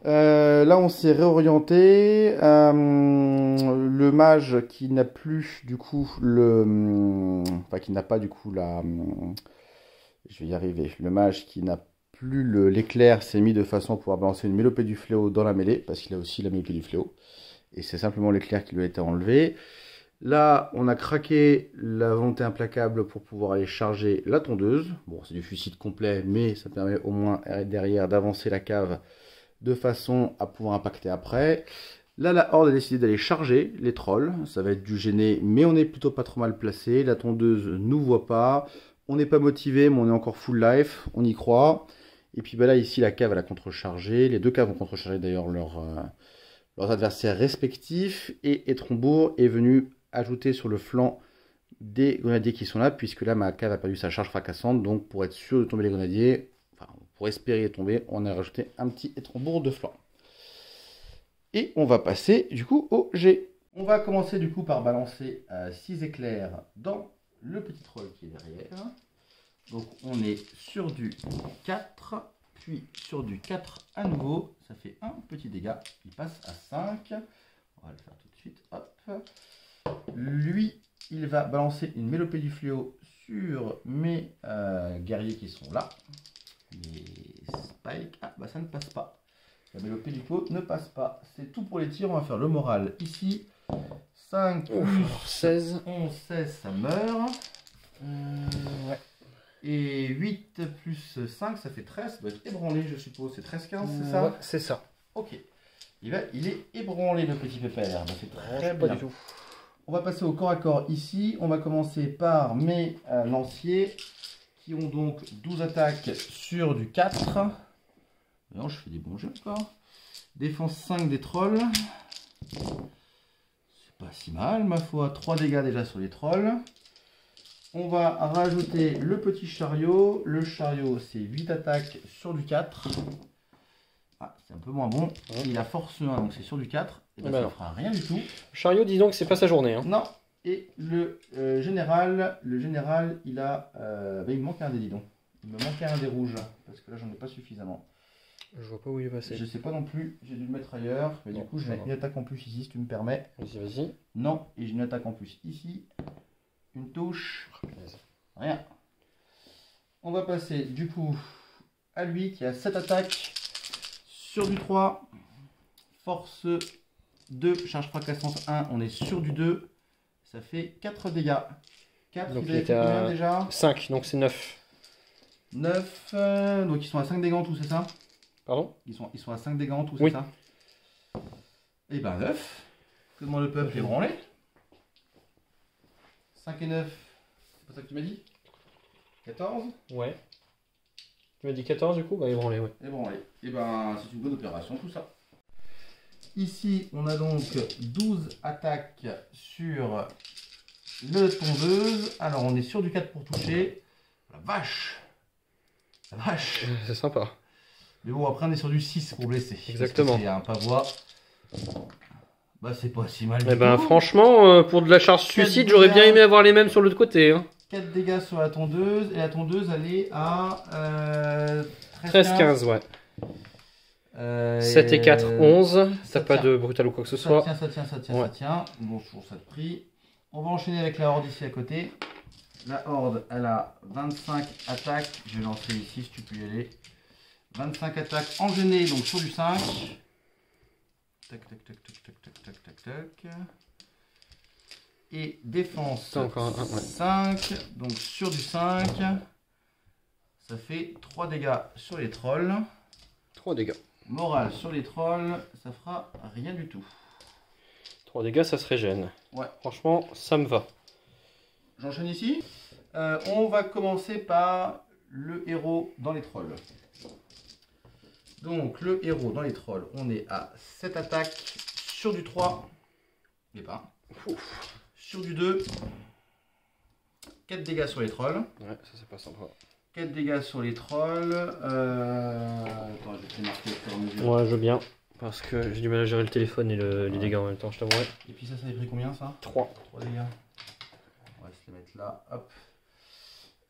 Là, on s'est réorienté. Le mage qui n'a plus, du coup, enfin, qui n'a pas, du coup, je vais y arriver. Le mage qui n'a plus l'éclair s'est mis de façon à pouvoir balancer une mélopée du fléau dans la mêlée, parce qu'il a aussi la mélopée du fléau. Et c'est simplement l'éclair qui lui a été enlevé. Là, on a craqué la volonté implacable pour pouvoir aller charger la tondeuse. Bon, c'est du suicide complet, mais ça permet au moins derrière d'avancer la cave de façon à pouvoir impacter après. Là, la horde a décidé d'aller charger les trolls. Ça va être du gêné, mais on est plutôt pas trop mal placé. La tondeuse nous voit pas. On n'est pas motivé, mais on est encore full life. On y croit. Et puis bah là, ici, la cave, elle a contrechargé. Les deux caves ont contrechargé d'ailleurs leurs adversaires respectifs. Et Etrombourg est venu ajouter sur le flanc des grenadiers qui sont là, puisque là, ma cave a perdu sa charge fracassante. Donc, pour être sûr de tomber les grenadiers, enfin, pour espérer tomber, on a rajouté un petit Etrombourg de flanc. Et on va passer, du coup, au G. On va commencer, du coup, par balancer 6 éclairs dans le petit troll qui est derrière. Donc, on est sur du 4, puis sur du 4 à nouveau. Ça fait un petit dégât. Il passe à 5. On va le faire tout de suite. Hop. Lui, il va balancer une mélopée du fléau sur mes guerriers qui sont là. Les spikes. Ah, bah ça ne passe pas. La mélopée du fléau ne passe pas. C'est tout pour les tirs. On va faire le moral ici. 5 plus 16. 11, 16, ça meurt. Ouais. Et 8 plus 5, ça fait 13. Ça doit être ébranlé, je suppose. C'est 13-15, c'est ça? Ouais, c'est ça. Ok. Et là, il est ébranlé, le petit pépère. Bah, c'est très bien. Pas du tout. On va passer au corps à corps ici. On va commencer par mes lanciers qui ont donc 12 attaques sur du 4. Non, je fais des bons jeux encore. Défense 5 des trolls. C'est pas si mal, ma foi. 3 dégâts déjà sur les trolls. On va rajouter le petit chariot. Le chariot, c'est 8 attaques sur du 4. Ah, c'est un peu moins bon. Il a force 1, donc c'est sur du 4. Et ben, ça ne fera rien du tout. Le chariot, dis donc, c'est pas sa journée. Hein. Non. Et le général, il a... il me manque un des, dis donc. Il me manquait un des rouges. Parce que là, j'en ai pas suffisamment. Je vois pas où il est passé. Je sais pas non plus. J'ai dû le mettre ailleurs. Mais du coup, j'ai une attaque en plus ici, si tu me permets. Vas-y, vas-y. Non. Et j'ai une attaque en plus ici. Une touche. Rien. On va passer du coup à lui qui a 7 attaques sur du 3. Force 2, charge fracassante 1. On est sur du 2. Ça fait 4 dégâts. 4, donc il était à combien déjà? 5, donc c'est 9. 9. Donc ils sont à 5 dégâts en tout, c'est ça? Pardon? Ils sont à 5 dégâts en tout, oui. C'est ça? Et ben 9. Que demande le peuple? Ébranlé. 5 et 9. C'est pas ça que tu m'as dit? 14? Ouais. Tu m'as dit 14 du coup? Bah ébranlé, ouais. Ébranlé. Et ben c'est une bonne opération tout ça. Ici on a donc 12 attaques sur le tondeuse. Alors on est sur du 4 pour toucher. La vache! La vache! C'est sympa. Mais bon, après on est sur du 6 pour blesser. Exactement. C'est un pavois. Bah c'est pas si mal. Eh ben franchement, pour de la charge suicide, j'aurais bien aimé avoir les mêmes sur l'autre côté. Hein. 4 dégâts sur la tondeuse. Et la tondeuse elle est à 13-15, ouais. 7 et 4, 11. T'as pas de brutal ou quoi que ce soit. Ça tient. Bon, toujours ça de prix. On va enchaîner avec la horde ici à côté. La horde, elle a 25 attaques. Je vais lancer ici si tu peux y aller. 25 attaques enchaînées, donc sur du 5. Tac, tac, tac, tac, tac, tac, tac, tac, tac. Et défense encore un, ouais. 5. Donc sur du 5. Ça fait 3 dégâts sur les trolls. 3 dégâts. Morale sur les trolls, ça fera rien du tout. 3 dégâts, ça se régène. Ouais. Franchement, ça me va. J'enchaîne ici. On va commencer par le héros dans les trolls. Donc le héros dans les trolls, on est à 7 attaques sur du 3. Et pas. Sur du 2. 4 dégâts sur les trolls. Ouais, ça c'est pas sympa. 4 dégâts sur les trolls. Attends, je vais te marquer au fur et à mesure. Ouais, je veux bien. Parce que j'ai du mal à gérer le téléphone et les dégâts en même temps, je t'avouerai. Et puis ça avait pris combien ça? 3. 3 dégâts. On va se les mettre là. Hop.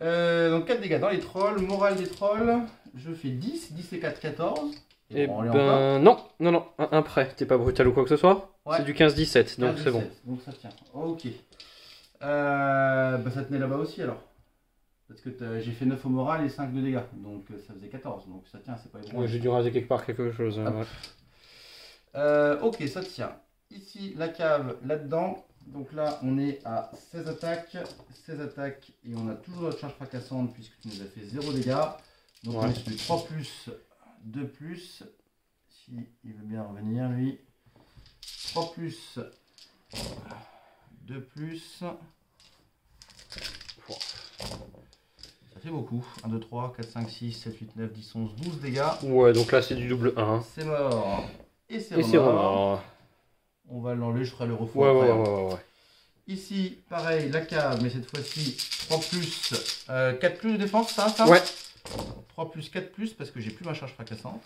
Donc 4 dégâts dans les trolls. Morale des trolls. Je fais 10. 10 et 4, 14. Et non, un prêt. T'es pas brutal ou quoi que ce soit? Ouais. C'est du 15-17, donc c'est bon. Donc ça tient. Ok. Ça tenait là-bas aussi alors. Parce que j'ai fait 9 au moral et 5 de dégâts. Donc ça faisait 14. Donc ça tient, c'est pas évident. Ouais, j'ai dû raser quelque part quelque chose. Ok, ça tient. Ici, la cave, là-dedans. Donc là, on est à 16 attaques. 16 attaques. Et on a toujours notre charge fracassante puisque tu nous as fait 0 dégâts. Donc on est sur du 3 plus, 2 plus. Si il veut bien revenir, lui. 3 plus, 2 plus. Ça fait beaucoup. 1, 2, 3, 4, 5, 6, 7, 8, 9, 10, 11, 12 dégâts. Ouais, donc là c'est du double 1. C'est mort. Et c'est remords. On va l'enlever, je ferai le refou après. Ouais. Ici, pareil, la cave, mais cette fois-ci 3 plus, 4 plus de défense, ça Ouais. 3 plus, 4 plus, parce que j'ai plus ma charge fracassante.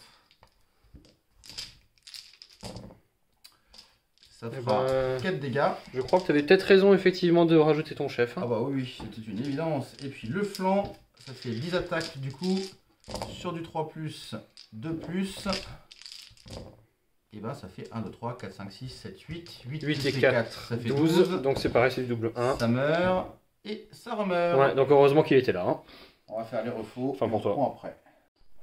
Ça fera 4 dégâts. Je crois que tu avais peut-être raison effectivement de rajouter ton chef. Ah bah oui, c'était une évidence. Et puis le flanc, ça fait 10 attaques du coup, sur du 3 plus, 2 plus. Et ben ça fait 1, 2, 3, 4, 5, 6, 7, 8. 8 et 4, ça fait 12. Donc c'est pareil, c'est du double 1. Ça meurt et ça remeurt. Ouais, donc heureusement qu'il était là. Hein. On va faire les refaux. Enfin pour toi. Après.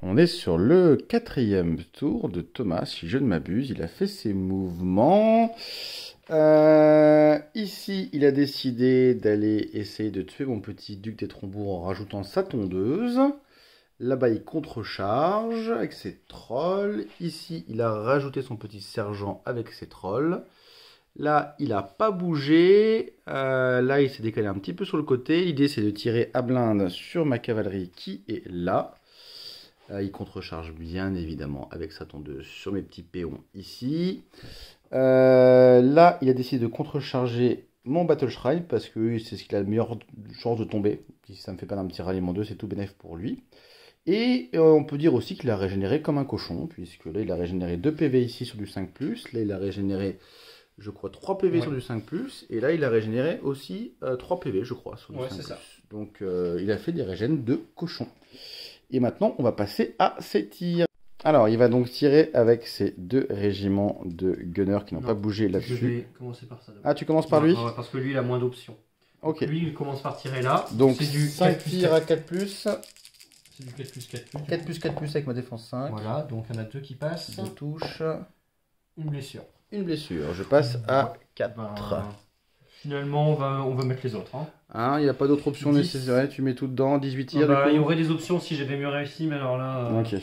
On est sur le 4e tour de Thomas, si je ne m'abuse. Il a fait ses mouvements. Ici, il a décidé d'aller essayer de tuer mon petit duc des Trombours en rajoutant sa tondeuse. Là-bas, il contrecharge avec ses trolls. Ici, il a rajouté son petit sergent avec ses trolls. Là, il n'a pas bougé. Là, il s'est décalé un petit peu sur le côté. L'idée, c'est de tirer à blinde sur ma cavalerie qui est là. Il contrecharge bien évidemment avec sa tondeuse sur mes petits péons ici. Là, il a décidé de contrecharger mon Battle Shrine parce que c'est ce qu'il a la meilleure chance de tomber. Si ça me fait pas un petit ralliement 2, c'est tout bénéf pour lui. Et on peut dire aussi qu'il a régénéré comme un cochon, puisque là, il a régénéré 2 PV ici sur du 5+. Là, il a régénéré, je crois, 3 PV sur du 5+. Et là, il a régénéré aussi 3 PV, je crois, sur du 5+. Ça. Donc, il a fait des régènes de cochon. Et maintenant, on va passer à ses tirs. Alors, il va donc tirer avec ses 2 régiments de gunners qui n'ont pas bougé là-dessus. Je vais commencer par ça. Ah, tu commences par lui? Parce que lui, il a moins d'options. Ok. Lui, il commence par tirer là. Donc, c'est du 5 tirs à 4+. C'est du 4+4+. 4+4+, avec ma défense 5. Voilà, donc il y en a 2 qui passent. 2 touches. Une blessure. Une blessure. Je passe à 4. Finalement, on va mettre les autres. Hein, il n'y a pas d'autre option nécessaire. Tu mets tout dedans. 18 tirs. Il y aurait des options si j'avais mieux réussi, mais alors là. Ok.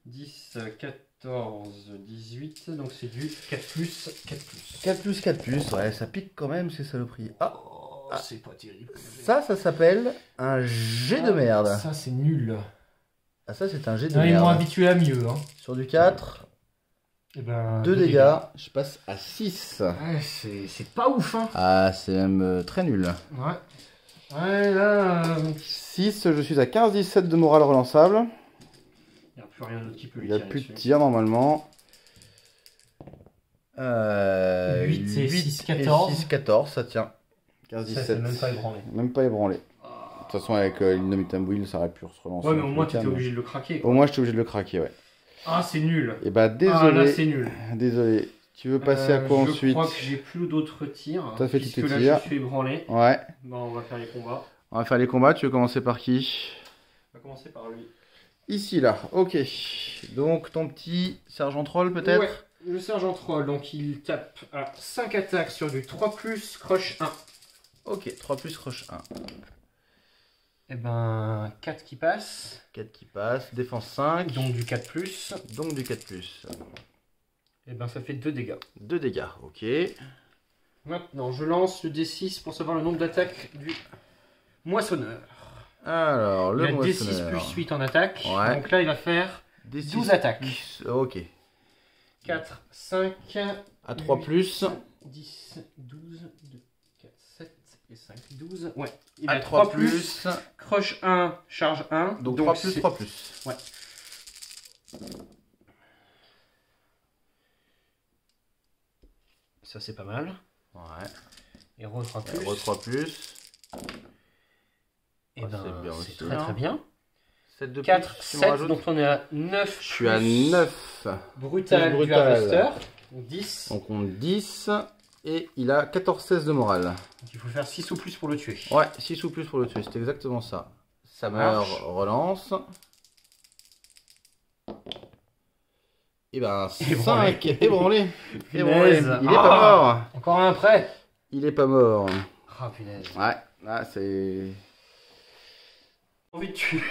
10, 14, 18. Donc c'est du 4+, 4+. 4+4+. Ouais, ça pique quand même ces saloperies. Ah, c'est pas terrible. Ça s'appelle un jet de merde. Ça, c'est nul. Ah, ça, c'est un jet de merde. Ils m'ont habitué à mieux. Sur du 4. Et ben, 2 dégâts, je passe à 6. Ouais, c'est pas ouf, hein. Ah, c'est même très nul. Ouais, là... 6, je suis à 15-17 de morale relançable. Il n'y a plus rien d'autre qui peut lui tirer. Il n'y a plus de tir normalement. 8 et 6, 14. 6, 14, ça tient. 15-17. Ça, même pas ébranlé. Même pas ébranlé. De toute façon, avec l'Indomitable Wheel, ça aurait pu se relancer. Ouais, mais au moins, tu étais obligé de le craquer. Au moins, j'étais obligé de le craquer, ouais. Ah, c'est nul. Et bah, désolé. Ah, là, c'est nul. Désolé. Tu veux passer à quoi ensuite? Je crois que j'ai plus d'autres tirs. T'as fait tous tes tirs. Là, je suis ébranlé. Ouais. Bon, on va faire les combats. On va faire les combats. Tu veux commencer par qui? On va commencer par lui. Ici, là. Ok. Donc, ton petit sergent troll, peut-être? Ouais, le sergent troll. Donc, il tape à 5 attaques sur du 3+, croche 1. Ok, 3+, croche 1. Et ben, 4 qui passe. 4 qui passe, défense 5. Donc du 4+. Donc du 4+. Et ben, ça fait 2 dégâts. 2 dégâts, ok. Maintenant, je lance le D6 pour savoir le nombre d'attaques du moissonneur. Alors, le moissonneur. Il a D6 plus 8 en attaque. Ouais. Donc là, il va faire Des 12 attaques. Ok. 4, 5. À 3 plus. 10, 12, 2, 4, 7 et 5, 12. Ouais. Il À a 3 3 plus. Croche 1, charge 1. Donc 3 plus, 3 plus. Ouais. Ça c'est pas mal. Ouais. Héros 3 plus. Héros 3 plus. Et Ah, ben, c'est bien c'est aussi, très hein. très bien. 7 de 4, plus. 7, donc on est à 9. Je suis à 9. Brutal, Brutal. du Harvester. Donc 10. Donc on 10. Et il a 14-16 de morale. Donc il faut faire 6 ou plus pour le tuer. Ouais, 6 ou plus pour le tuer, c'est exactement ça. Ça meurt, relance. Et ben 5, ébranlé. Ébranlé. Il est pas mort. Encore un après. Il est pas mort. Ah punaise. Ouais, là c'est... Envie de tuer.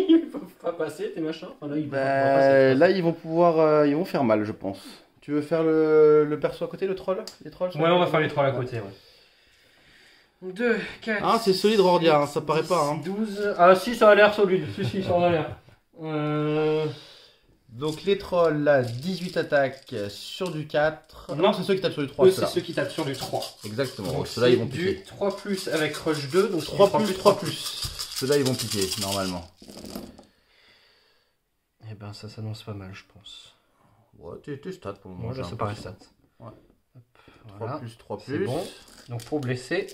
Ils peuvent pas passer tes machins. Enfin, là, ils peuvent pas passer. Là ils vont pouvoir, ils vont faire mal je pense. Tu veux faire le perso à côté, le troll? Les trolls Ouais, on va faire les trolls à côté, ouais. 2, 4. Ah, c'est solide Rordia, hein, ça paraît pas. Hein. 12. Ah, si, ça a l'air solide. Si, ça a l'air. Donc les trolls, là, 18 attaques sur du 4. Non, c'est ceux qui tapent sur du 3. Eux, c'est ceux qui tapent sur du 3. Exactement, Donc ceux-là ils vont du piquer. 3 plus avec Rush 2, donc 3 plus, 3 plus. Ceux-là ils vont piquer, normalement. Eh ben, ça s'annonce pas mal, je pense. Ouais, t'es stat pour le moment. Moi, là, ça paraît stat. Ouais. Hop, 3 voilà. plus, 3 C'est plus. bon. Donc pour blesser.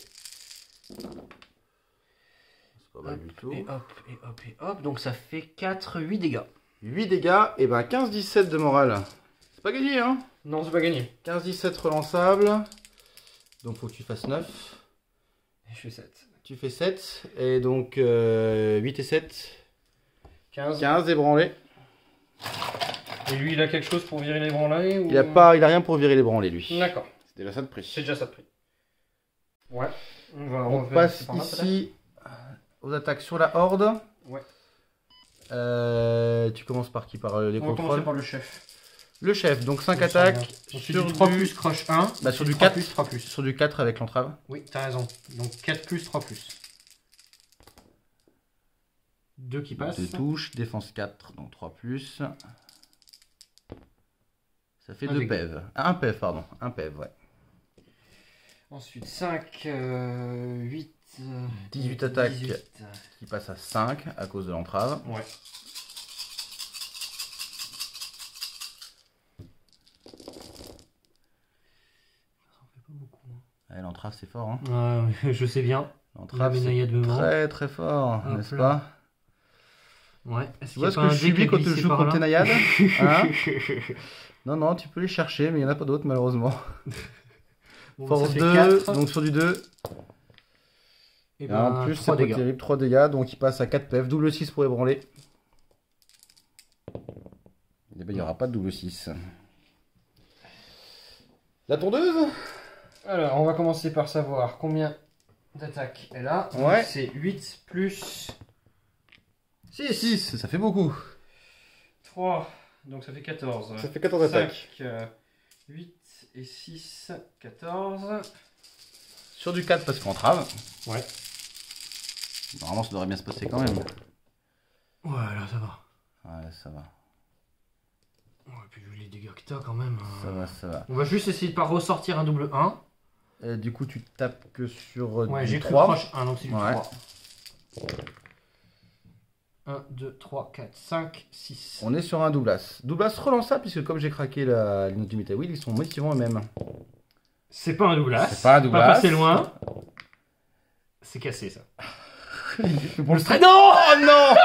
C'est pas mal du tout. Et hop, et hop, et hop. Donc ça fait 4, 8 dégâts. 8 dégâts, et ben 15-17 de morale. C'est pas gagné, hein. Non, c'est pas gagné. 15-17 relançable. Donc faut que tu fasses 9. Et je fais 7. Tu fais 7. Et donc 8 et 7. 15. 15 ébranlés. Et lui, il a quelque chose pour virer les branlés ou... Il a rien pour virer les branlés, lui. D'accord. C'est déjà ça de prix. C'est déjà ça de prix. Ouais. On passe ici aux attaques sur la horde. Ouais. Tu commences par qui? Par les On va commencer contrôles. par le chef. Le chef, donc 5 attaques. Donc sur du 3 plus, croche 1. Bah, sur du 3 4. plus, 3 plus. Sur du 4 avec l'entrave. Oui, t'as raison. Donc 4 plus, 3 plus. 2 qui passent. 2 touches, défense 4, donc 3 plus. Ça fait Un 2 dégât. PEV. 1 PEV, pardon. 1 PEV, ouais. Ensuite 5, 8... 18 attaques 18. qui passe à 5 à cause de l'entrave. Ouais. Ouais, l'entrave c'est fort, hein. Je sais bien. L'entrave La ménaillade c'est me ment. très très fort, Hop n'est-ce là. pas? Ouais. Tu vois ce que je subis quand je joue contre tes naïades, hein? Non, non, tu peux les chercher, mais il n'y en a pas d'autres malheureusement. Bon, Force ça fait 2, 4. donc sur du 2. Et Et en plus, c'est 3 pas dégâts. terrible, 3 dégâts, donc il passe à 4 PF, double 6 pour ébranler. Et ben, il n'y aura pas de double 6. La tondeuse? Alors, on va commencer par savoir combien d'attaques elle a. Donc, Ouais. c'est 8 plus 6, ça fait beaucoup. 3, donc ça fait 14. Ça fait 14 attaques. 5, 8 et 6, 14. Sur du 4 parce qu'on trave. Ouais. Normalement, ça devrait bien se passer quand même. Voilà, ça va. Ouais, ça va. Ouais, puis vu les dégâts que t'as quand même. Ça va, ça va. On va juste essayer de pas ressortir un double 1. Du coup, tu tapes que sur Ouais, du j'ai cru 3. proche 1, donc c'est du Ouais. 3. 1, 2, 3, 4, 5, 6. On est sur un doublas. Doublas relançable, puisque comme j'ai craqué les notes du Metawill, ils sont motivants eux-mêmes. C'est pas un doublas. C'est pas un doublas. Pas passé loin. C'est cassé ça. Pour le stress. Non, oh non.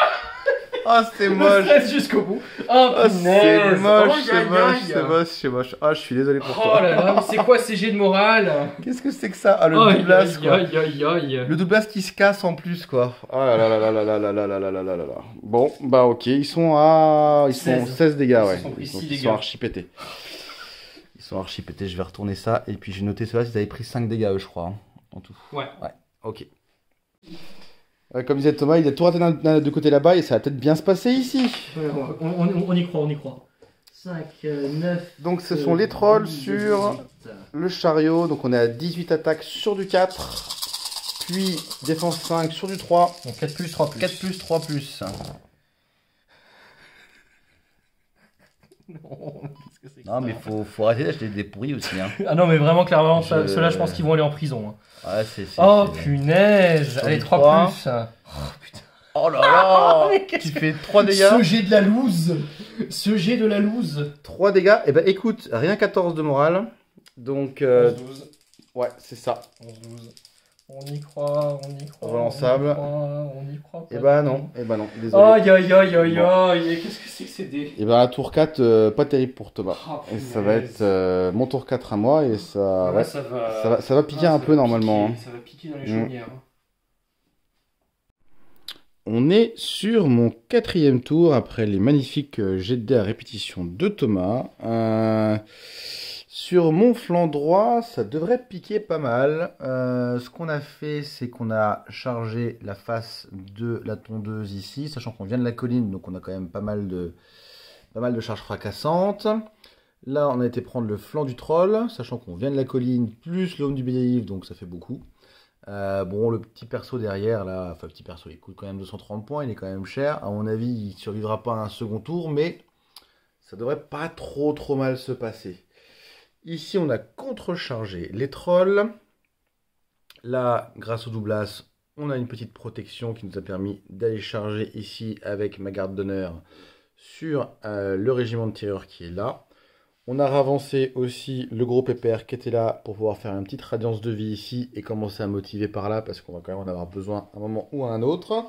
Oh, c'est Le moche. stress jusqu'au bout. Oh, Oh, c'est punaise. moche, Oh, c'est aïe, moche, aïe. c'est moche, c'est moche. Ah, je suis désolé pour Oh toi. là là, mais c'est quoi ces jets de morale? Qu'est-ce que c'est que ça? Ah, le Aïe, doublas, aïe, quoi. aïe, aïe, aïe. Le doublas qui se casse en plus, quoi. Oh là là là là là là là là là là là là là là. Bon, bah ok, ils sont à... Ils sont 16 dégâts, Ils ouais. se sont pris 6 Ils dégâts. sont archi pétés. Ils sont archi pétés, je vais retourner ça. Et puis j'ai noté cela, ils avaient pris 5 dégâts, eux, je crois, hein, en tout. Ouais. Ouais, ok. Comme disait Thomas, il a tout raté de côté là-bas et ça va peut-être bien se passer ici. On y croit, on y croit. 5, 9. Donc ce sont les trolls sur le chariot. Donc on est à 18 attaques sur du 4. Puis défense 5 sur du 3. Donc 4 plus, 3 plus. 4 plus, 3 plus. Non, qu'est-ce que c'est que Non, ça mais faut arrêter d'acheter des pourris aussi. Hein. Ah non, mais vraiment, clairement, Je- ceux-là, je pense qu'ils vont aller en prison. Hein. Ouais, Oh, c'est- punaise. Sur Allez, les 3 trois. plus. Oh, putain. Oh là là Mais qu'est-ce Tu que- fais 3 dégâts. Ce jet de la loose. Ce jet de la loose. 3 dégâts. Et ben écoute, rien 14 de morale. Donc, 11-12. ouais, c'est ça. 11-12. On y croit, on y croit. Relançable. On y croit. Et bah non, désolé. Aïe, aïe, aïe, aïe, aïe. Qu'est-ce que c'est que ces dés? Et ben à tour 4, pas terrible pour Thomas. Oh, Et ça va punaise. être mon tour 4 à moi et ça, ouais, ça va... ça va piquer un peu normalement. Hein. Ça va piquer dans les Mm. chaumières. On est sur mon 4e tour après les magnifiques jets de dés à répétition de Thomas. Sur mon flanc droit, ça devrait piquer pas mal. Ce qu'on a fait, c'est qu'on a chargé la face de la tondeuse ici, sachant qu'on vient de la colline, donc on a quand même pas mal de charges fracassantes. Là, on a été prendre le flanc du troll, sachant qu'on vient de la colline, plus l'homme du bélier, donc ça fait beaucoup. Bon, le petit perso derrière, là, enfin le petit perso, il coûte quand même 230 points, il est quand même cher. À mon avis, il survivra pas à un second tour, mais ça devrait pas trop mal se passer. Ici, on a contrechargé les trolls. Là, grâce au double as, on a une petite protection qui nous a permis d'aller charger ici avec ma garde d'honneur sur le régiment de tireurs qui est là. On a ravancé aussi le gros pépère qui était là pour pouvoir faire une petite radiance de vie ici et commencer à motiver par là parce qu'on va quand même en avoir besoin à un moment ou à un autre.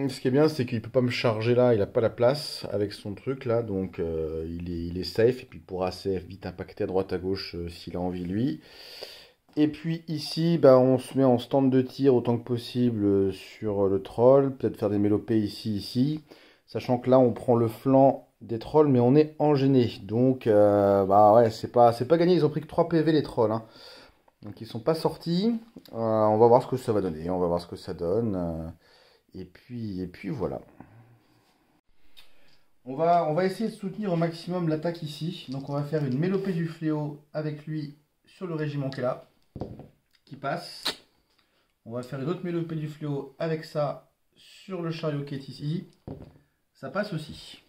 Ce qui est bien, c'est qu'il ne peut pas me charger là, il n'a pas la place avec son truc là, donc il est safe et puis il pourra assez vite impacter à droite à gauche s'il a envie lui. Et puis ici, bah, on se met en stand de tir autant que possible sur le troll, peut-être faire des mélopées ici, sachant que là on prend le flanc des trolls mais on est engêné, donc bah ouais, c'est pas gagné, ils ont pris que 3 PV les trolls, hein. Donc ils sont pas sortis. On va voir ce que ça va donner. On va voir ce que ça donne. Et puis voilà. On va essayer de soutenir au maximum l'attaque ici. Donc on va faire une mélopée du fléau avec lui sur le régiment qui est là. Qui passe. On va faire une autre mélopée du fléau avec ça sur le chariot qui est ici. Ça passe aussi.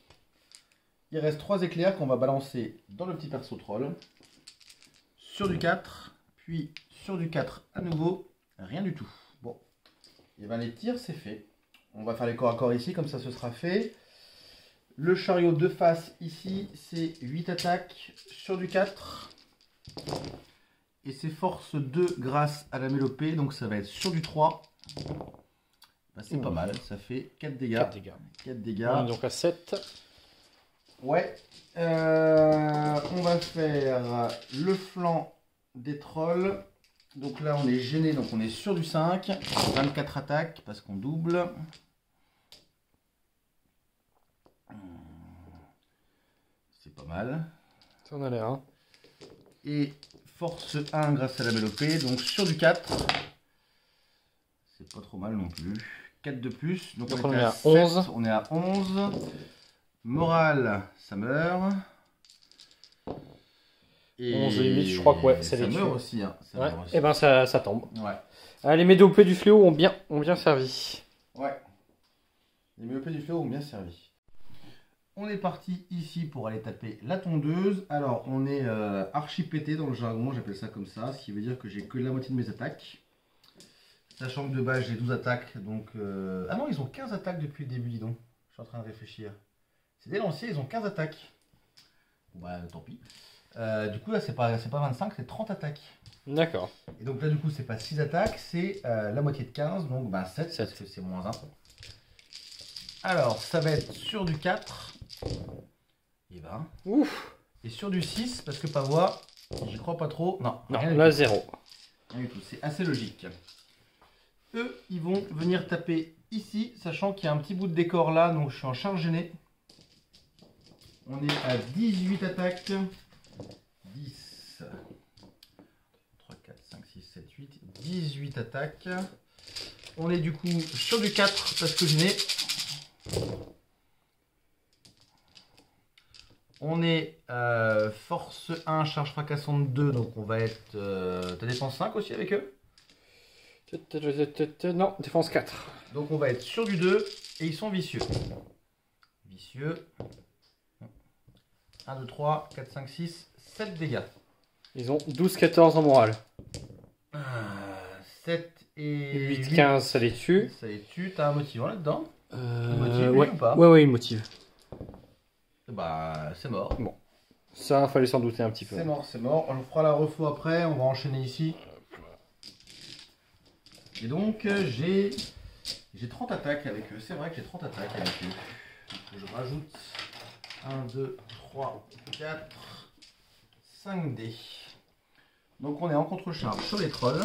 Il reste 3 éclairs qu'on va balancer dans le petit perso troll. Sur du 4. Puis sur du 4 à nouveau, rien du tout. Bon, et bien les tirs c'est fait. On va faire les corps à corps ici, comme ça ce sera fait. Le chariot de face ici, c'est 8 attaques sur du 4. Et c'est force 2 grâce à la mélopée, donc ça va être sur du 3. Ben, c'est pas mal, ça fait 4 dégâts. 4 dégâts. 4 dégâts. On est donc à 7. Ouais. On va faire le flanc des trolls. Donc là on est gêné, donc on est sur du 5. 24 attaques parce qu'on double. C'est pas mal. Ça en a l'air. Hein. Et force 1 grâce à la mélopée. Donc sur du 4. C'est pas trop mal non plus. 4 de plus. Donc on est à 7, 11. On est à 11. Morale, ça meurt. Et 11 et 8, je crois que ouais, c'est ça les meurt tuer. aussi. Hein. Ça Ouais. meurt aussi. Et ben ça tombe. Ouais. Ah, les mélopées du fléau ont bien servi. Ouais. Les mélopées du fléau ont bien servi. On est parti ici pour aller taper la tondeuse. Alors, on est archi pété dans le jargon, j'appelle ça comme ça, ce qui veut dire que j'ai que la moitié de mes attaques. Sachant que de base, j'ai 12 attaques, donc... Ah non, ils ont 15 attaques depuis le début, dis donc. Je suis en train de réfléchir. C'est des lanciers, ils ont 15 attaques. Bon, bah, tant pis. Du coup, là, c'est pas 25, c'est 30 attaques. D'accord. Et donc là, du coup, c'est pas 6 attaques, c'est la moitié de 15, donc bah, 7, 7. parce que c'est moins 1. Alors, ça va être sur du 4. Et ben. Ouf. Et sur du 6, parce que pas voir, j'y crois pas trop. Non, Non, rien du là tout. 0. Rien du tout, c'est assez logique. Eux, ils vont venir taper ici, sachant qu'il y a un petit bout de décor là, donc je suis en charge gênée. On est à 18 attaques. 10, 3, 4, 5, 6, 7, 8, 18 attaques. On est du coup sur du 4 parce que je n'ai. On est force 1, charge fracassante 2, donc on va être... T'as défense 5 aussi avec eux? Non, défense 4. Donc on va être sur du 2 et ils sont vicieux. vicieux. 1, 2, 3, 4, 5, 6, 7 dégâts. Ils ont 12-14 en morale. 7 et 8-15, ça les tue. Ça les tue. T'as un motivant là-dedans? Ouais. lui ou pas? Ouais, il motive. Bah, c'est mort. Bon. Ça, fallait s'en douter un petit peu. C'est mort, c'est mort. On fera la refo après. On va enchaîner ici. Et donc, j'ai 30 attaques avec eux. C'est vrai que j'ai 30 attaques avec eux. Donc, je rajoute 1, 2, 3, 4, 5 dés. Donc, on est en contre-charge sur les trolls.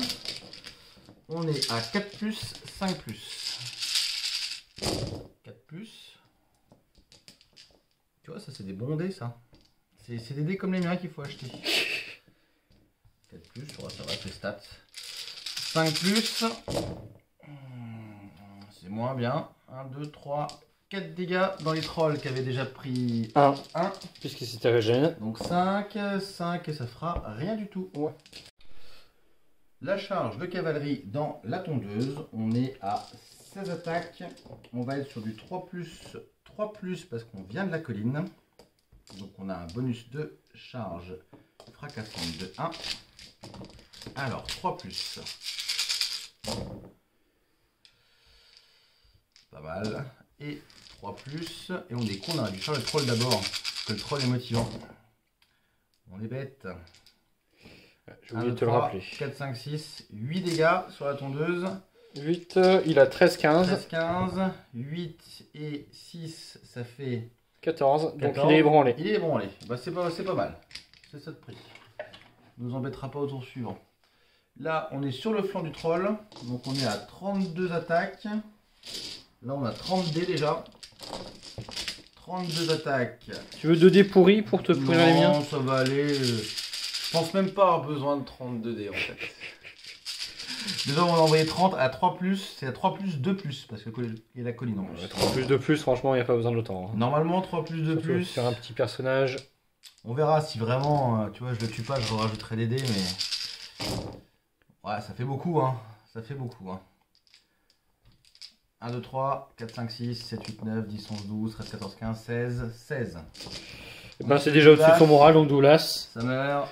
On est à 4 plus, 5 plus. 4 plus. Tu vois, ça, c'est des bons dés, ça. C'est des dés comme les miens qu'il faut acheter. 4 plus, ça va, c'est stats. 5 plus. C'est moins bien. 1, 2, 3, 4 dégâts dans les trolls qui avaient déjà pris 1. 1. Puisque c'était régène. Donc 5 et ça fera rien du tout. Ouais. La charge de cavalerie dans la tondeuse, on est à 16 attaques. On va être sur du 3 plus parce qu'on vient de la colline. Donc on a un bonus de charge fracassante de 1. Alors 3 plus. Pas mal. Et 3 plus. Et on est con, on a dû faire le troll d'abord. Parce que le troll est motivant. On est bête. J'ai oublié de te le rappeler. 4, 5, 6, 8 dégâts sur la tondeuse. 8, il a 13-15. 13, 15, 8 et 6, ça fait 14, donc 14. il est ébranlé. Il est ébranlé. Bah, c'est pas mal. C'est ça de prix. Nous embêtera pas au tour suivant. Là, on est sur le flanc du troll. Donc, on est à 32 attaques. Là, on a 30 dés déjà. 32 attaques. Tu veux 2 dés pourris pour te pourrir les miens? Non, ça va aller. Je pense même pas avoir besoin de 32 dés en fait. Déjà, on va envoyer 30 à 3 plus. C'est à 3 plus, 2 plus. Parce qu'il y a la colline en plus. 3 plus 2 plus, franchement, il n'y a pas besoin d'autant. Hein. Normalement, 3 plus, 2 plus. Faire un petit personnage. On verra si vraiment, tu vois, je le tue pas, je rajouterai des dés, mais... Ouais, ça fait beaucoup, hein. Ça fait beaucoup, hein. 1, 2, 3, 4, 5, 6, 7, 8, 9, 10, 11, 12, 13, 14, 15, 16, 16. Et ben, c'est déjà au-dessus de son moral, donc Douglas. Ça meurt.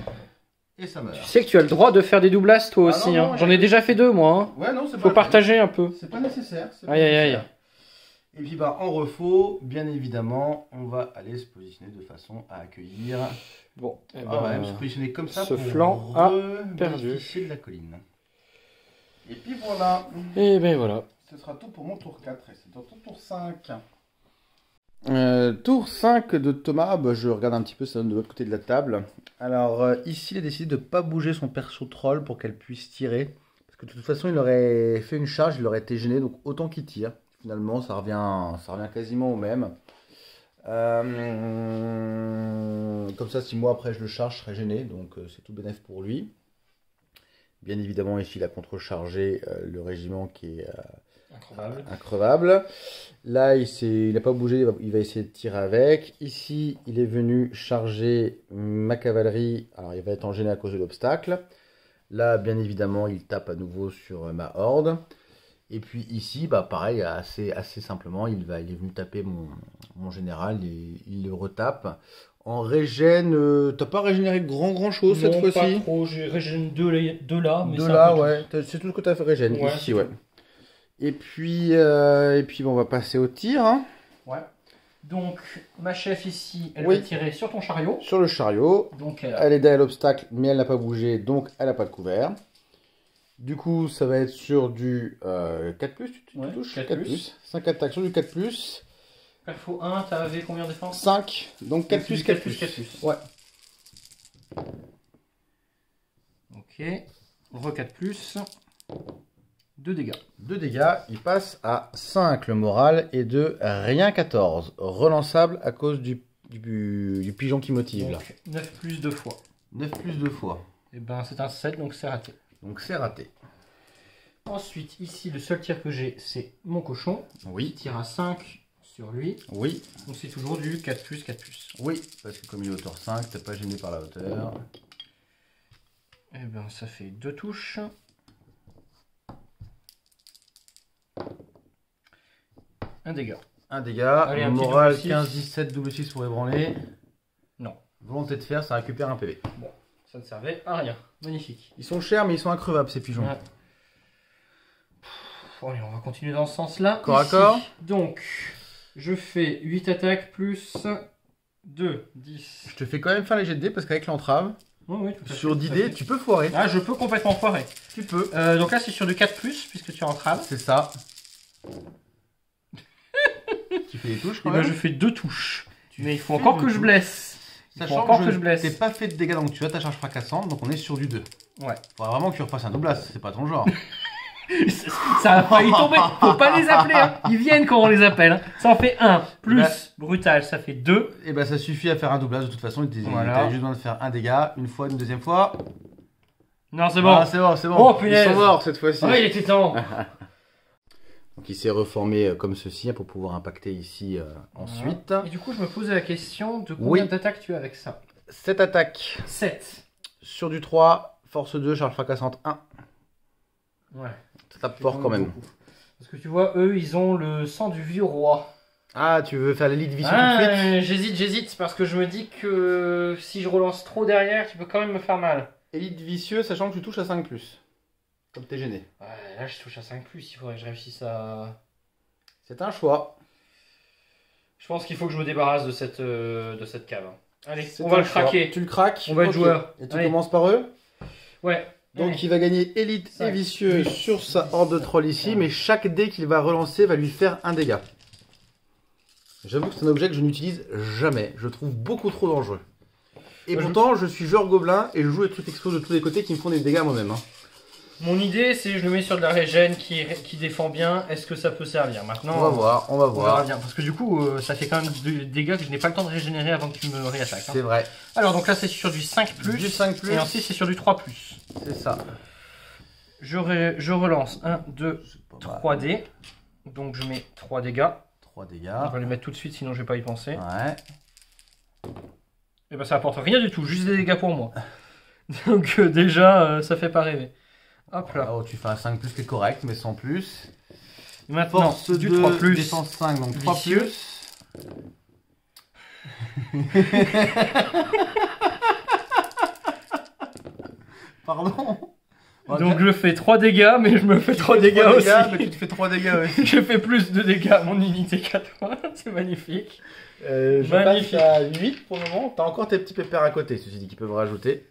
Et ça meurt. Tu sais que tu as le droit de faire des doublasses toi aussi. non, hein. J'en ai déjà fait 2 moi. Hein. Ouais, non, c'est Faut pas partager un peu. C'est pas nécessaire. Aïe aïe aïe. Et puis bah en refo, bien évidemment, on va aller se positionner de façon à accueillir. Bon, eh On va ben, même se positionner comme ça ce pour flanc a perdu. bénéficier de la colline. Et puis voilà. Et ben voilà. Ce sera tout pour mon tour 4 et c'est ton tour 5. Tour 5 de Thomas, bah, je regarde un petit peu, ça donne de l'autre côté de la table. Alors ici, il a décidé de ne pas bouger son perso troll pour qu'elle puisse tirer. Parce que de toute façon, il aurait fait une charge, il aurait été gêné, donc autant qu'il tire. Finalement, ça revient quasiment au même. Comme ça, si moi après je le charge, je serai gêné, donc c'est tout bénef pour lui. Bien évidemment, ici, il a contrechargé le régiment qui est increvable. Là, il n'a pas bougé, il va essayer de tirer avec. Ici, il est venu charger ma cavalerie. Alors, il va être en gêné à cause de l'obstacle. Là, bien évidemment, il tape à nouveau sur ma horde. Et puis ici, bah pareil, assez simplement, il est venu taper mon général et il le retape. En régène, t'as pas régénéré grand chose cette fois-ci? Non, pas trop, j'ai régène 2 là, mais De c'est là, un peu ouais, c'est tout ce que t'as fait régène, Ouais, ici, ouais. Et puis bon, on va passer au tir. Hein. Ouais. Donc, ma chef ici, elle Oui. va tirer sur ton chariot. Sur le chariot, Donc, elle est derrière l'obstacle, mais elle n'a pas bougé, donc elle n'a pas de couvert. Du coup, ça va être sur du 4+, tu Ouais, touches 4+. 5 attaques sur du 4+. Perfo 1, t'avais combien de défense? 5, donc 4+, 4+. 4+. Ouais. Ok. Re 4+. 2 dégâts. 2 dégâts, il passe à 5 le moral et de rien 14. Relançable à cause du pigeon qui motive là. Donc, 9 plus 2 fois. 9 plus 2 fois. Et ben, c'est un 7, donc c'est raté. Donc c'est raté. Ensuite, ici, le seul tir que j'ai, c'est mon cochon. Il Oui, tire à 5 sur lui. oui, Donc c'est toujours du 4+, 4+. oui. Parce que comme il est hauteur 5, t'es pas gêné par la hauteur. Et ben, ça fait 2 touches. Un dégât. Un dégât. Allez, un petit Morale double 6. 15-17, double 6 pour ébranler. Non. Volonté de fer, ça récupère un PV. Bon, ça ne servait à rien. Magnifique. Ils sont chers, mais ils sont increvables ces pigeons. Ouais. Bon, allez, on va continuer dans ce sens-là. Corps à Ici. corps. Donc, je fais 8 attaques plus 2, 10. Je te fais quand même faire les jets de dés parce qu'avec l'entrave, Oui, oui, tout à fait, sur tout 10 à dés, fait. tu peux foirer. Ah, je peux complètement foirer. Tu peux. Donc là, c'est sur du 4+, puisque tu es en trave. C'est ça. Tu fais des touches Et quand ben, même. je fais 2 touches. Mais il faut fais encore deux que je blesse. Il faut Sachant encore que que je blesse. t'ai pas fait de dégâts, donc tu as ta charge fracassante, donc on est sur du 2. Ouais. Faudra vraiment que tu refasses un doublage, c'est pas ton genre. Ça a failli tomber. Faut pas les appeler. Hein. Ils viennent quand on les appelle. Hein. Ça en fait 1. Plus Bah. brutal, ça fait 2. Et ben ça suffit à faire un doublage de toute façon, Voilà. t'avais juste besoin de faire un dégât, une fois, une deuxième fois. Non, c'est bon. Ah, c'est bon, c'est bon. Oh, punaise. Ils sont morts cette fois-ci. Ah, il était temps. Donc il s'est reformé comme ceci pour pouvoir impacter ici ensuite. Et du coup, je me posais la question de combien Oui. d'attaques tu as avec ça. 7 attaques 7. sur du 3, force 2, charge fracassante 1. Ouais. Ça tape fort quand même. Beaucoup. Parce que tu vois, eux, ils ont le sang du vieux roi. Ah, tu veux faire l'élite vision tout de suite J'hésite, parce que je me dis que si je relance trop derrière, tu peux quand même me faire mal. Élite vicieux, sachant que tu touches à 5+. Comme t'es gêné. Ouais, là, je touche à 5+, il faudrait que je réussisse à... C'est un choix. Je pense qu'il faut que je me débarrasse de cette cave. Allez, C'est on va un le choix. craquer. Tu le craques. On va être Ok. joueur. Et tu Allez. commences par eux. Ouais. Donc Allez. il va gagner élite et Cinq, vicieux huit, sur sa horde de trolls ici, Ouais. mais chaque dé qu'il va relancer va lui faire un dégât. J'avoue que c'est un objet que je n'utilise jamais. Je trouve beaucoup trop dangereux. Et Moi, pourtant, je suis joueur gobelin et je joue des trucs explosent de tous les côtés qui me font des dégâts moi-même. Hein. Mon idée, c'est je le mets sur de la régène qui défend bien. Est-ce que ça peut servir maintenant? On va voir, on va On verra voir. bien. Parce que du coup, ça fait quand même des dégâts que je n'ai pas le temps de régénérer avant que tu me réattaques. Hein. C'est vrai. Alors, donc là, c'est sur du 5+. Du 5+, Et ensuite, c'est sur du 3+. c'est ça. Je relance 1, 2, Pas mal. 3 dés. Donc, je mets 3 dégâts. 3 On dégâts. va les mettre tout de suite, sinon je vais pas y penser. Ouais. Et ben, ça apporte rien du tout, juste des dégâts pour moi. Donc, déjà, ça fait pas rêver. Hop là. Oh, tu fais un 5+, qui est correct, mais sans plus. Maintenant, Force du 2, 3+. défense 5, donc 3+. Vicieux. Pardon. Donc, je fais 3 dégâts, mais je me fais 3 dégâts Trois aussi. mais tu te fais 3 dégâts aussi. Je fais plus de dégâts à mon unité qu'à toi. C'est magnifique. Je Magnifique. passe à 8 pour le moment. T'as encore tes petits pépères à côté, ceci dit, qui peuvent rajouter.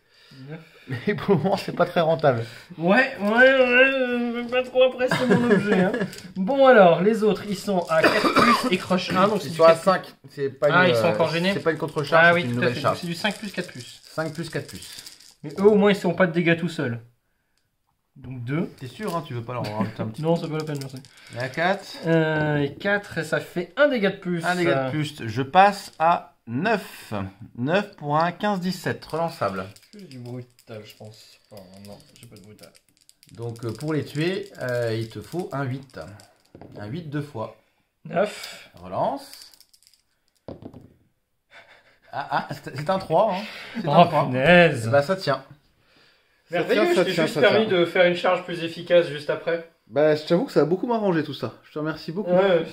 Mais pour le moment, c'est pas très rentable. Ouais, je vais pas trop apprécier mon objet. Hein. Bon alors, les autres, ils sont à 4+, et croche 1, donc c'est Ils du sont à 4+. 5. C'est pas Ah, une, ils sont encore gênés. C'est pas une contre-charge, Ah c'est oui, une tout à nouvelle fait, donc charge. c'est du 5+, 4+. 5+, 4+. Mais eux, au moins, ils sont pas de dégâts tout seuls. Donc 2. T'es sûr, hein, tu veux pas leur rajouter un petit Non, c'est pas la peine, merci. peu. À 4. Et 4, ça fait un dégât de plus. Un dégât de plus. Je passe à 9. 9 pour un 15-17. Relançable. J'ai du brutal, je pense. Oh, non, j'ai pas de brutal. Donc pour les tuer, il te faut un 8. Un 8 deux fois. 9. Relance. Ah, c'est un 3. Hein. C'est un Oh 3. punaise. Bah ça tient. Merveilleux, je t'ai juste permis de faire une charge plus efficace juste après. Bah je t'avoue que ça a beaucoup m'arranger tout ça. Je te remercie beaucoup. Ouais,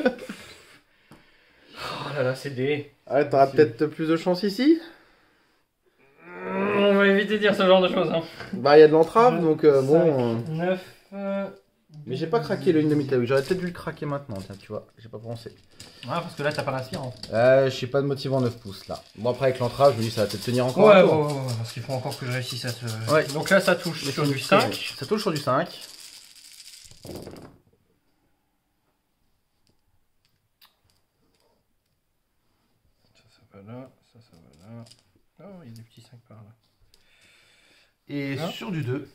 oh là là, c'est des... Ah, t'auras peut-être plus de chance ici. On va éviter de dire ce genre de choses. Hein. Bah il y a de l'entrave donc bon. 9. Mais j'ai pas craqué le Indomitable. J'aurais peut-être dû le craquer maintenant, tiens, tu vois. J'ai pas pensé. Ah, parce que là, t'as pas l'inspirant. Je suis pas de motivant 9 pouces là. Bon après avec l'entrave, je me dis ça va peut-être tenir encore Ouais, un ouais, tour. ouais, parce qu'il faut encore que je réussisse à te... Ouais. Donc là, ça touche Mais sur c'est du une 5. Ça touche sur du 5. Ça va là, ça va là. Oh, il y a des petits 5 par là. Et Ah. sur du 2.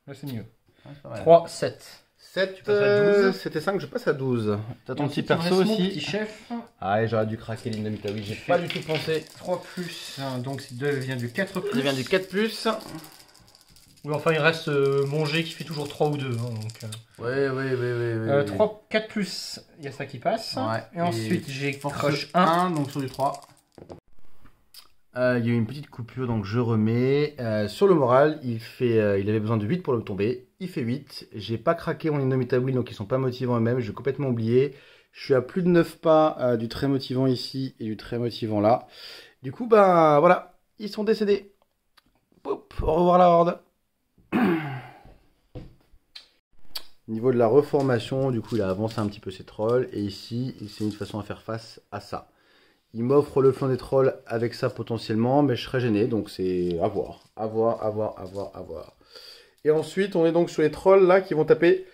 Là, c'est mieux. Ouais, c'est pas mal. 3, 7. 7, Tu passes à 12. c'était 5, je passe à 12. T'as ton petit Ensuite, il me perso reste mon aussi. petit chef. Ah, et j'aurais dû craquer l'Indomitable. Oui, j'ai Je pas fais- du tout pensé. 3 plus, hein, donc ça devient du 4 plus. Ça vient du 4 plus. Oui, enfin, il reste mon G qui fait toujours 3 ou 2. Hein, donc, Ouais. 3, 4 plus, il y a ça qui passe. Ouais, Et ensuite, j'ai Force croche 1. 1, donc sur du 3. Il y a eu une petite coupure, donc je remets. Sur le moral, il avait besoin de 8 pour le tomber. Il fait 8. J'ai pas craqué mon Indomitable, donc ils sont pas motivants eux-mêmes. J'ai complètement oublié. Je suis à plus de 9 pas du très motivant ici et du très motivant là. Du coup, bah voilà, ils sont décédés. Poup, au revoir la horde. Niveau de la reformation, du coup, il a avancé un petit peu ses trolls. Et ici, il s'est mis de façon à faire face à ça. Il m'offre le flanc des trolls avec ça potentiellement, mais je serais gêné. Donc c'est à voir. À voir, à voir, à voir, à voir. Et ensuite, on est donc sur les trolls là qui vont taper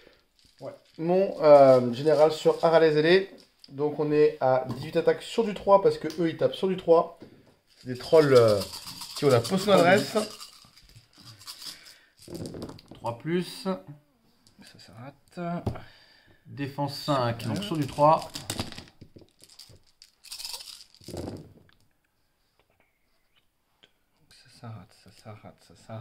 mon général sur Aralezele. Donc on est à 18 attaques sur du 3 parce que eux ils tapent sur du 3. Des trolls qui ont la potion d'adresse. 3 plus. Ça rate. Défense 5, donc sur du 3. Ça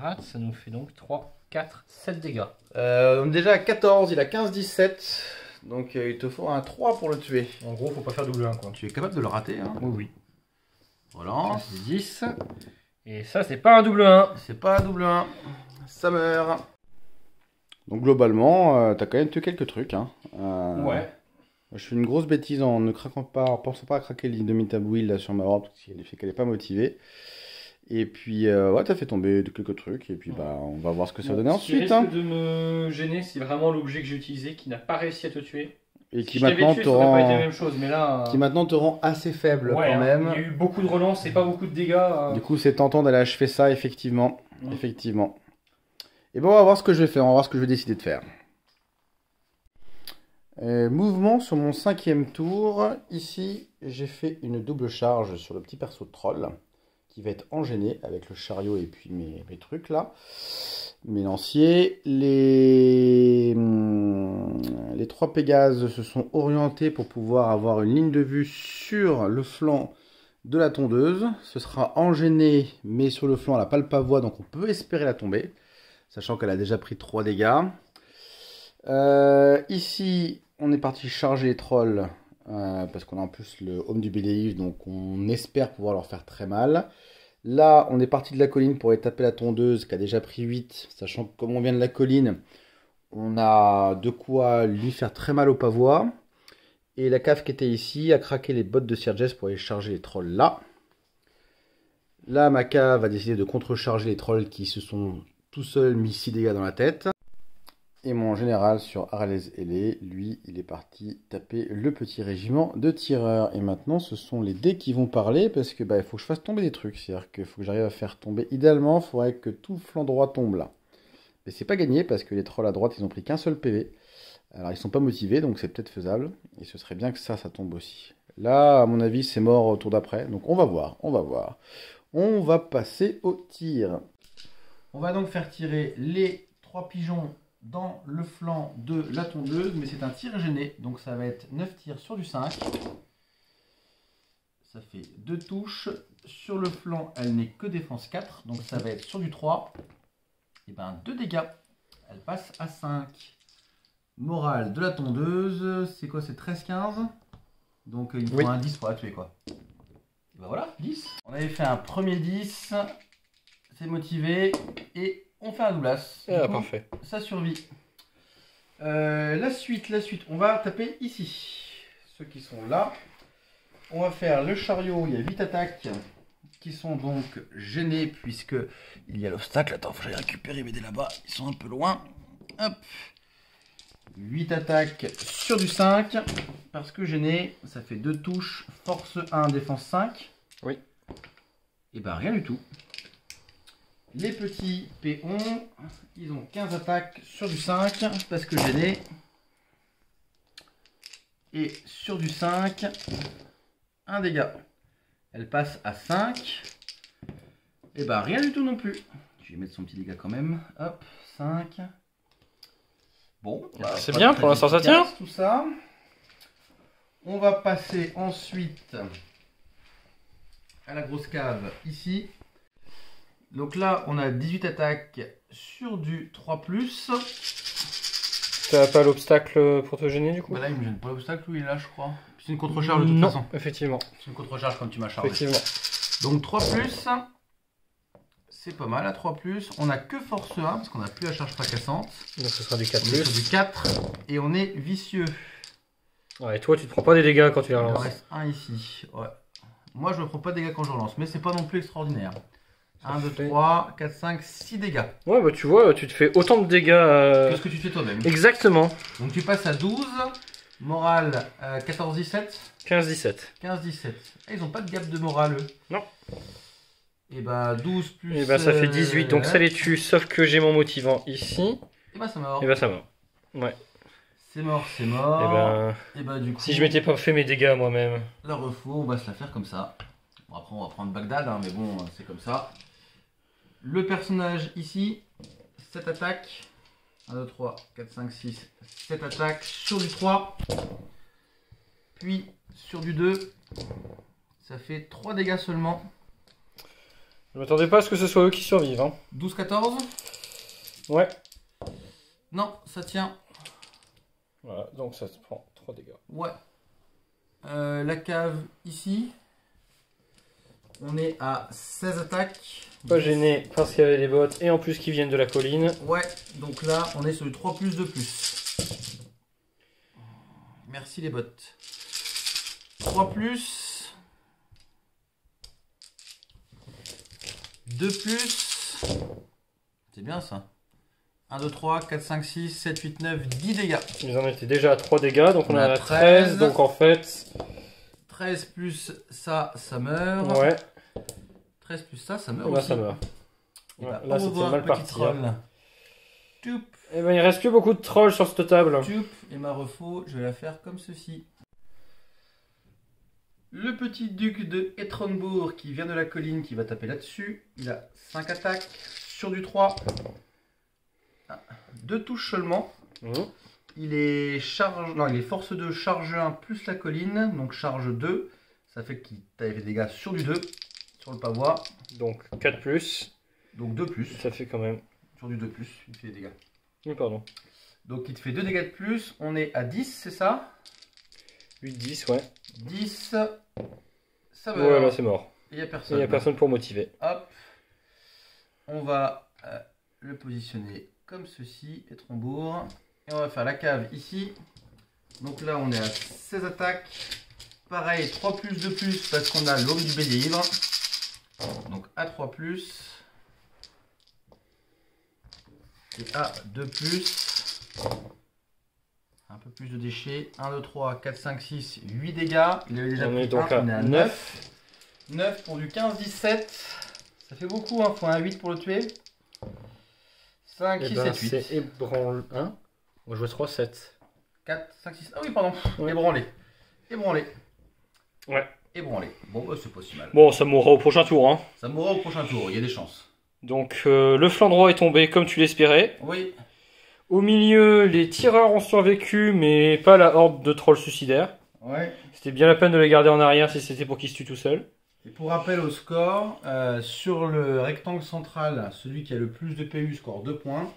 rate. Ça nous fait donc 3, 4, 7 dégâts. Déjà à 14, il a 15-17. Donc il te faut un 3 pour le tuer. En gros, faut pas faire double 1 quoi. Tu es capable de le rater, hein? Oui. Voilà. Ça c'est 10. Et ça, c'est pas un double 1. C'est pas un double 1. Ça meurt. Donc globalement, t'as quand même tué quelques trucs. Hein. Ouais. Je fais une grosse bêtise en ne craquant pas, en pensant pas à craquer l'Indomitable Will là sur ma horde, parce qu'elle fait qu'elle est pas motivée. Et puis, ouais, t'as fait tomber quelques trucs, et puis bah, on va voir ce que ça va donner ensuite. Ce qui risque de me gêner, c'est vraiment l'objet que j'ai utilisé qui n'a pas réussi à te tuer. Et qui si maintenant tué, te ça aurait pas été la rend... même chose, mais là, qui maintenant te rend assez faible ouais, quand même. Il y a eu beaucoup de relances et pas beaucoup de dégâts. Du coup, c'est tentant d'aller achever ça, effectivement. Ouais. Effectivement. Et bon, on va voir ce que je vais faire, on va voir ce que je vais décider de faire. Mouvement sur mon 5e tour. Ici, j'ai fait une double charge sur le petit perso de troll qui va être enchaîné avec le chariot et puis mes trucs là. Mes lanciers. Les 3 Pégases se sont orientés pour pouvoir avoir une ligne de vue sur le flanc de la tondeuse. Ce sera enchaîné, mais sur le flanc, elle n'a pas le pavois, donc on peut espérer la tomber, sachant qu'elle a déjà pris 3 dégâts. Ici, on est parti charger les trolls, parce qu'on a en plus le Home du Believe, donc on espère pouvoir leur faire très mal. Là, on est parti de la colline pour aller taper la tondeuse, qui a déjà pris 8, sachant que comme on vient de la colline, on a de quoi lui faire très mal au pavois. Et la cave qui était ici a craqué les bottes de Sierges pour aller charger les trolls là. Là, ma cave a décidé de contrecharger les trolls qui se sont tout seuls mis 6 dégâts dans la tête. Et mon général sur Aralezele, lui, il est parti taper le petit régiment de tireurs. Et maintenant, ce sont les dés qui vont parler parce que bah, il faut que je fasse tomber des trucs. C'est-à-dire qu'il faut que j'arrive à faire tomber. Idéalement, il faudrait que tout le flanc droit tombe là. Mais c'est pas gagné parce que les trolls à droite, ils ont pris qu'un seul PV. Alors, ils sont pas motivés, donc c'est peut-être faisable. Et ce serait bien que ça tombe aussi. Là, à mon avis, c'est mort au tour d'après. Donc, on va voir, on va voir. On va passer au tir. On va donc faire tirer les 3 pigeons dans le flanc de la tondeuse, mais c'est un tir gêné, donc ça va être 9 tirs sur du 5. Ça fait 2 touches. Sur le flanc, elle n'est que défense 4, donc ça va être sur du 3. Et ben 2 dégâts. Elle passe à 5. Morale de la tondeuse, c'est quoi? C'est 13-15. Donc il faut un 10 pour la tuer quoi. Et ben voilà, 10. On avait fait un premier 10. C'est motivé. Et on fait un doulas. Ah, parfait. Ça survit. La suite. On va taper ici. Ceux qui sont là. On va faire le chariot. Il y a 8 attaques qui sont donc gênées puisque il y a l'obstacle. Attends, faut que j'aille récupérer mes dés là-bas. Ils sont un peu loin. Hop. 8 attaques sur du 5. Parce que gêné, ça fait 2 touches. Force 1, défense 5. Oui. Et ben rien du tout. Les petits péons, ils ont 15 attaques sur du 5, parce que gêné. Et sur du 5, un dégât. Elle passe à 5. Et bah rien du tout non plus. Je vais mettre son petit dégât quand même. Hop, 5. Bon, bah, c'est bien, pour l'instant ça tient. Tout ça. On va passer ensuite à la grosse cave ici. Donc là, on a 18 attaques sur du 3+. T'as pas l'obstacle pour te gêner du coup? Bah là, il me gêne pas l'obstacle, lui, il est là, je crois. C'est une contre-charge de toute façon. Effectivement. C'est une contre-charge comme tu m'as chargé. Effectivement. Donc 3+, c'est pas mal à 3+. On a que force 1 parce qu'on n'a plus la charge fracassante. Donc ce sera du On est sur 4+. du 4 et on est vicieux. Ouais, et toi, tu te prends pas des dégâts quand tu les Il en relances. reste un ici. Ouais. Moi, je me prends pas de dégâts quand je relance, mais c'est pas non plus extraordinaire. 1, 2, 3, 4, 5, 6 dégâts. Ouais, bah tu vois, tu te fais autant de dégâts. Qu'est-ce que tu fais toi-même? Exactement. Donc tu passes à 12, morale 14, 17, 15-17. 15, 17. Ah, ils ont pas de gap de morale eux. Non. Et bah 12 plus. Et bah ça fait 18, donc ça les tue, sauf que j'ai mon motivant ici. Et bah ça meurt. Et bah ça va. Ouais. C'est mort, c'est mort. Et Et bah du coup. si je m'étais pas fait mes dégâts moi-même. La refou, on va se la faire comme ça. Bon, après on va prendre Bagdad, hein, mais bon, c'est comme ça. Le personnage ici, 7 attaques. 1, 2, 3, 4, 5, 6, 7 attaques sur du 3. Puis sur du 2. Ça fait 3 dégâts seulement. Je m'attendais pas à ce que ce soit eux qui survivent. Hein. 12, 14. Ouais. Non, ça tient. Voilà, donc ça se prend 3 dégâts. Ouais. La cave ici. On est à 16 attaques. Pas gêné parce qu'il y avait les bottes et en plus qui viennent de la colline. Ouais, donc là on est sur du 3+, 2+. Merci les bottes. 3+. 2+. C'est bien ça. 1, 2, 3, 4, 5, 6, 7, 8, 9, 10 dégâts. Ils en étaient déjà à 3 dégâts, donc on On a a à 13. Donc en fait. 13 plus ça, ça meurt. Ouais. 13 plus ça, ça meurt Et bah aussi. ça meurt. Et Ouais, bah, là, au c'était revoir, mal petit parti, troll. Toup, Et ben il reste plus beaucoup de trolls sur cette table. toup. Et ma refo, je vais la faire comme ceci. Le petit duc de Etronbourg qui vient de la colline qui va taper là-dessus. Il a 5 attaques sur du 3. 2 touches seulement. Mmh. Il est charge. Non, il est force 2, charge 1 plus la colline. Donc charge 2. Ça fait qu'il tape des dégâts sur du 2. Sur le pavois. Donc 4 plus. Donc 2 plus. Ça fait quand même. Sur du 2 plus, il fait des dégâts. Oui, pardon. Donc il te fait 2 dégâts de plus. On est à 10, c'est ça? 8-10, ouais. 10. Ça meurt. Ouais, là c'est mort. Il n'y a Il personne. n'y a personne pour motiver. Hop. On va le positionner comme ceci, Etronbourg. Et on va faire la cave ici. Donc là, on est à 16 attaques. Pareil, 3 plus, 2 plus, parce qu'on a l'aube du bélier ivre. Donc à 3 plus. Et à 2 plus. Un peu plus de déchets. 1, 2, 3, 4, 5, 6, 8 dégâts. Il avait déjà On pris est donc un, à on est à 9. 9 pour du 15, 17. Ça fait beaucoup, hein. Faut un 8 pour le tuer. 5, Et 6, ben 7, 8. c'est ébranle 1. On va jouer 3, 7. 4, 5, 6. Ah oui, pardon. Ouais. Ébranlé. Ébranlé. Ouais. Ébranlé. Bon, bah, c'est pas si mal. Bon, ça mourra au prochain tour. Hein. Ça mourra au prochain tour. Il y a des chances. Donc le flanc droit est tombé comme tu l'espérais. Oui. Au milieu, les tireurs ont survécu, mais pas la horde de trolls suicidaires. Ouais. C'était bien la peine de les garder en arrière si c'était pour qu'ils se tuent tout seuls. Et pour rappel au score, sur le rectangle central, celui qui a le plus de PU score 2 points.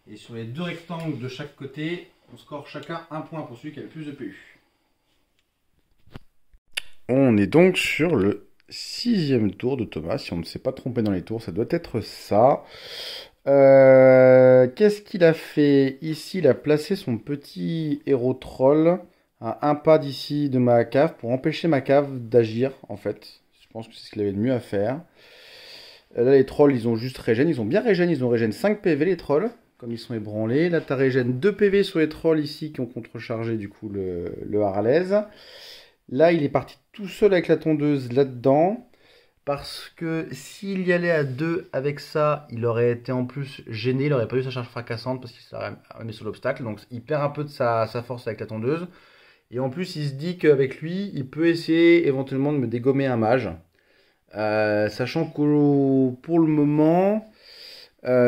Et sur les deux rectangles de chaque côté, on score chacun 1 point pour celui qui a le plus de PU. On est donc sur le 6e tour de Thomas. Si on ne s'est pas trompé dans les tours, ça doit être ça. Qu'est-ce qu'il a fait? Ici, il a placé son petit héros troll à un pas d'ici de ma cave pour empêcher ma cave d'agir, en fait. Je pense que c'est ce qu'il avait de mieux à faire. Là, les trolls, ils ont juste régène. Ils ont bien régène. Ils ont régène 5 PV, les trolls, comme ils sont ébranlés. Là, tu as régène 2 PV sur les trolls ici qui ont contrechargé, du coup, le Haralaise. Là, il est parti tout seul avec la tondeuse là-dedans. Parce que s'il y allait à 2 avec ça, il aurait été en plus gêné. Il n'aurait pas eu sa charge fracassante parce qu'il s'aurait mis sur l'obstacle. Donc, il perd un peu de sa force avec la tondeuse. Et en plus, il se dit qu'avec lui, il peut essayer éventuellement de me dégommer un mage. Sachant que pour le moment,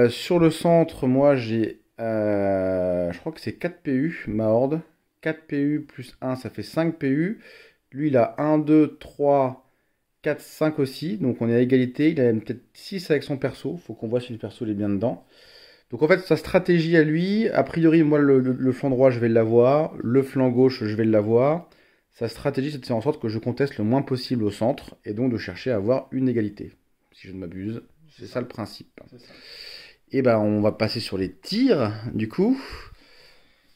sur le centre, moi j'ai, je crois que c'est 4 PU, ma horde. 4 PU plus 1, ça fait 5 PU. Lui, il a 1, 2, 3, 4, 5 aussi. Donc on est à égalité. Il a peut-être 6 avec son perso. Faut qu'on voit si le perso il est bien dedans. Donc en fait, sa stratégie à lui, a priori, moi, le flanc droit, je vais l'avoir. Le flanc gauche, je vais l'avoir. Sa stratégie, c'est de faire en sorte que je conteste le moins possible au centre et donc de chercher à avoir une égalité. Si je ne m'abuse, c'est ça le principe. Et ben, on va passer sur les tirs, du coup.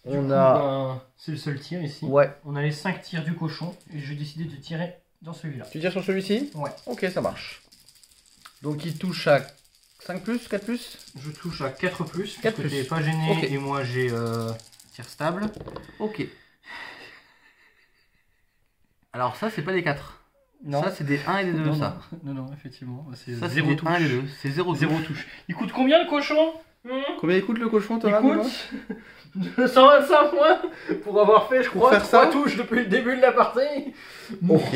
C'est le seul tir ici. Ouais. On a les 5 tirs du cochon et j'ai décidé de tirer dans celui-là. Tu tires sur celui-ci? Ouais. Ok, ça marche. Donc il touche à 5+, 4+? Je touche à 4+, parce 4+. que t'es pas gêné Ok. et moi j'ai tir stable. Ok. Alors ça, c'est pas des 4. Non. Ça, c'est des 1 et des 2, non, ça. non, effectivement. C'est Ça, c'est 0 des touche. 1 et des 2. C'est 0 0 touche. Il coûte combien le cochon? Combien il coûte le cochon, Il Thomas? coûte 225 points pour avoir fait, je crois, faire ça 3 touches depuis le début de la partie. Ok.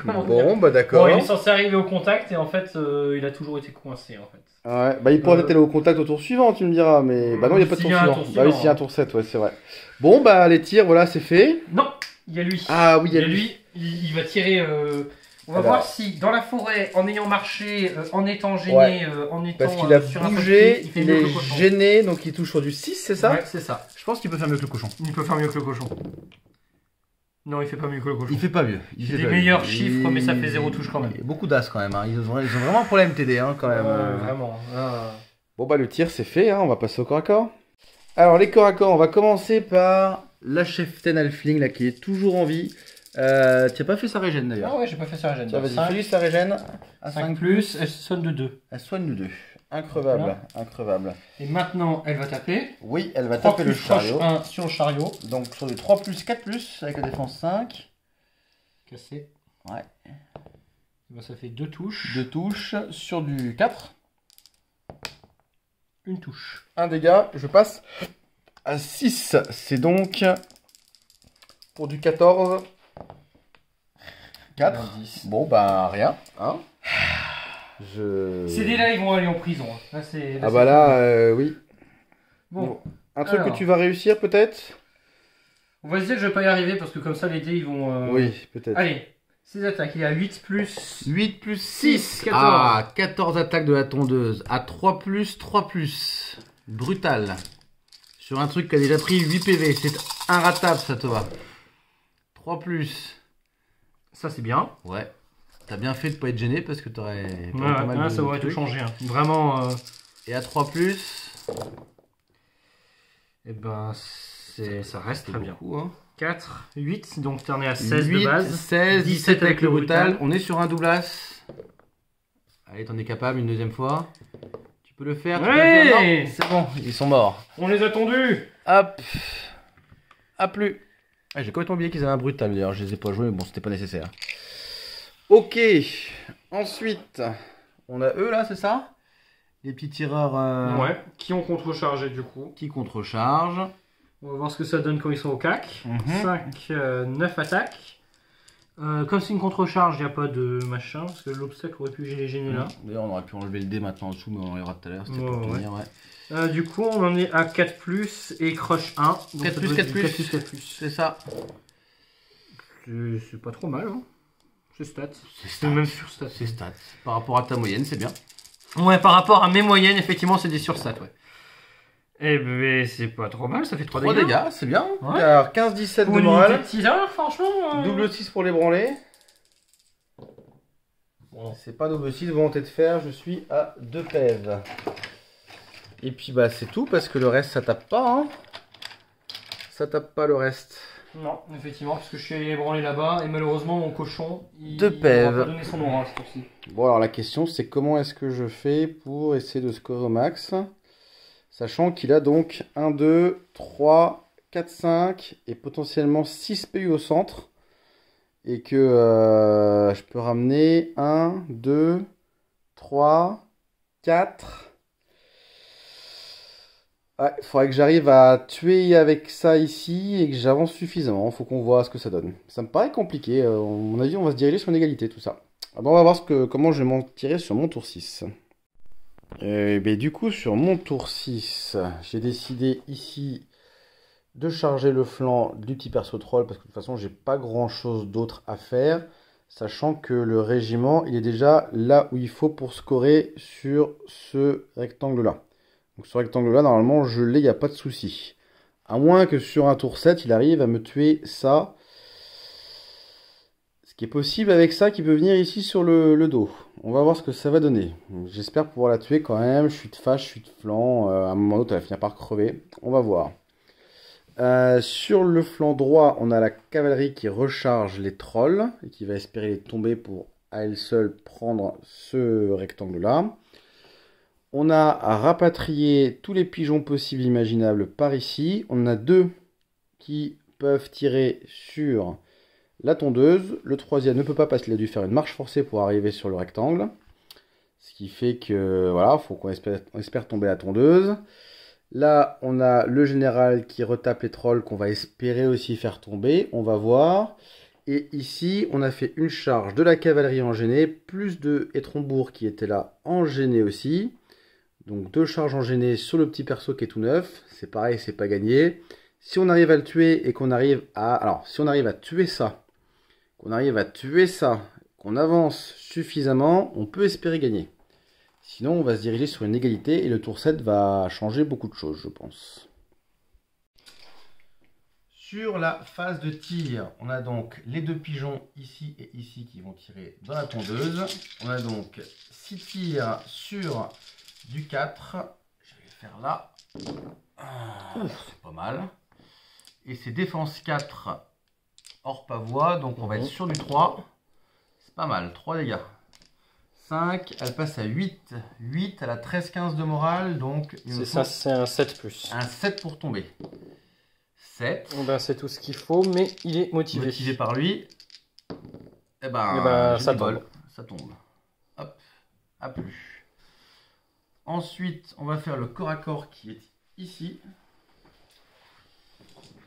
Comment Bon, bah Bon, d'accord. il est censé arriver au contact et en fait, il a toujours été coincé en fait. Ouais, bah il pourrait peut-être aller au contact au tour suivant, tu me diras, mais bah non, il n'y a pas de S'il tour y a un suivant. tour Bah oui, suivant, s'il y a un tour 7, ouais, c'est vrai. Bon, bah les tirs, voilà, c'est fait. Non, il y a lui. Ah oui, il y a lui. lui. Il va tirer. On va Alors. voir si dans la forêt, en ayant marché, en étant gêné, Ouais. en étant Parce qu'il a sur un bougé, papier, il fait il mieux que est le cochon. gêné, donc il touche sur du 6, c'est ça? Ouais, c'est ça. Je pense qu'il peut faire mieux que le cochon. Il peut faire mieux que le cochon. Non, il fait pas mieux que le cochon. Il fait pas mieux. Il J'ai fait des pas meilleurs mieux. chiffres, mais ça fait 0 touche quand même. Il y a beaucoup d'as quand même, hein. Ils ont vraiment un problème TD, hein, quand même. Vraiment. Bon bah le tir c'est fait, hein. On va passer au corps à corps. Alors les corps à corps, on va commencer par la cheftaine Halfling là qui est toujours en vie. Tu n'as pas fait sa régène d'ailleurs. Ah ouais, j'ai pas fait ça, Régène. Tiens, vas-y, fais-lui sa régène. À 5 5+, plus, elle sonne de 2. elle soigne de 2. Increvable, Voilà. increvable. Et maintenant, elle va taper. Oui, elle va 3 taper le plus roche chariot. 1 sur le chariot. Donc sur du 3+, 4+, avec la défense 5. Cassé. Ouais. Ben, ça fait 2 touches. 2 touches sur du 4. Une touche. Un dégât, je passe à 6. C'est donc pour du 14. 4. 10. Bon bah rien. Hein. Ces dés-là, ils vont aller en prison. Hein. Là, Ah bah là, oui. Bon, Un truc alors. que tu vas réussir peut-être? on va se dire que je vais pas y arriver parce que comme ça, les dés, ils vont... Oui, peut-être. Allez, ces attaques, il y a 8 plus... 8 plus 6, 6. 14. Ah, 14 attaques de la tondeuse. À 3 plus, 3 plus. Brutal. Sur un truc qui a déjà pris 8 PV. C'est inratable, ça te va. 3 plus. Ça, c'est bien. Ouais. T'as bien fait de pas être gêné parce que t'aurais Ouais, pas mal de ça aurait tout trucs. changé. Hein. Vraiment... Et à 3 plus. Et ben, ça reste très bien. Beaucoup, hein. 4, 8, donc tu en es à 16 8, de base. 16, 17 avec le brutal. On est sur un double as. Allez, t'en es capable une deuxième fois. Tu peux le faire. Tu peux le faire. Ouais. Non, c'est bon, ils sont morts. On les a tendus. Hop. À plus. Ah, j'ai complètement oublié qu'ils avaient un brutal d'ailleurs. Je les ai pas joués, mais bon, c'était pas nécessaire. Ok. Ensuite, on a eux là, c'est ça? Les petits tireurs Ouais, qui ont contrechargé du coup. qui contrechargent. On va voir ce que ça donne quand ils sont au cac. Mhm. 5, 9 attaques. Comme c'est une contrecharge, il n'y a pas de machin, parce que l'obstacle aurait pu les gêner là. D'ailleurs, on aurait pu enlever le dé maintenant en dessous, mais on l'enlèvera tout à l'heure. C'était pour Ouais, te ouais. dire, ouais. Du coup, on en est à 4 plus et crush 1. Donc 4 ça plus, doit 4 être plus. 4 plus, 4 plus. C'est ça. C'est pas trop mal, hein. C'est stats. C'est C'est même sur stats. C'est stats. Par rapport à ta moyenne, c'est bien. Ouais, par rapport à mes moyennes, effectivement, c'est des surstats, ouais. Eh ben, c'est pas trop mal, ça fait 3 3 dégâts. dégâts, c'est bien. Ouais. Alors 15-17 Pour de une morale. unité de teaser, franchement. Double 6 pour les branler. Bon. C'est pas double 6, volonté de faire, je suis à 2 PEV. Et puis bah c'est tout parce que le reste ça tape pas. Hein. Ça tape pas le reste. Non, effectivement, parce que je suis allé branler là-bas et malheureusement, mon cochon, il De pève. n'a pas donné son aura ce tour-ci. Bon alors la question c'est comment est-ce que je fais pour essayer de scorer au max. Sachant qu'il a donc 1, 2, 3, 4, 5 et potentiellement 6 PU au centre. Et que je peux ramener 1, 2, 3, 4. Ouais, il faudrait que j'arrive à tuer avec ça ici et que j'avance suffisamment. Il faut qu'on voit ce que ça donne. Ça me paraît compliqué. À mon avis, on va se diriger sur une égalité, tout ça. Ah bon, on va voir comment je vais m'en tirer sur mon tour 6. Ben, du coup, sur mon tour 6, j'ai décidé ici de charger le flanc du petit perso troll parce que de toute façon, j'ai pas grand chose d'autre à faire. Sachant que le régiment, il est déjà là où il faut pour scorer sur ce rectangle-là. Donc ce rectangle-là, normalement, je l'ai, il n'y a pas de souci. À moins que sur un tour 7, il arrive à me tuer ça. qui est possible avec ça, qui peut venir ici sur le dos. On va voir ce que ça va donner. J'espère pouvoir la tuer quand même. Je suis de face, je suis de flanc. À un moment ou l'autre, elle va finir par crever. On va voir. Sur le flanc droit, on a la cavalerie qui recharge les trolls et qui va espérer les tomber pour à elle seule prendre ce rectangle-là. On a à rapatrier tous les pigeons possibles imaginables par ici. On a 2 qui peuvent tirer sur la tondeuse. Le troisième ne peut pas parce qu'il a dû faire une marche forcée pour arriver sur le rectangle. Ce qui fait que voilà, faut qu'on espère tomber la tondeuse. Là, on a le général qui retape les trolls qu'on va espérer aussi faire tomber. On va voir. Et ici, on a fait une charge de la cavalerie enchaînée, plus de Etrombourg qui était là enchaîné aussi. Donc 2 charges enchaînées sur le petit perso qui est tout neuf. C'est pareil, c'est pas gagné. Si on arrive à le tuer et qu'on arrive à... Alors, si on arrive à tuer ça, qu'on avance suffisamment, on peut espérer gagner. Sinon, on va se diriger sur une égalité et le tour 7 va changer beaucoup de choses, je pense. Sur la phase de tir, on a donc les 2 pigeons ici et ici qui vont tirer dans la tondeuse. On a donc 6 tirs sur du 4. Je vais les faire là. C'est pas mal. Et c'est défense 4 hors pavois, donc on va être sur du 3. C'est pas mal, 3 dégâts. 5, elle passe à 8. 8, elle a 13-15 de morale, donc... C'est ça, c'est un 7+. Un 7 pour tomber. 7. Ben, c'est tout ce qu'il faut, mais il est motivé. Motivé par lui. Et ben ça tombe. Ça tombe. Hop, à plus. Ensuite, on va faire le corps à corps qui est ici.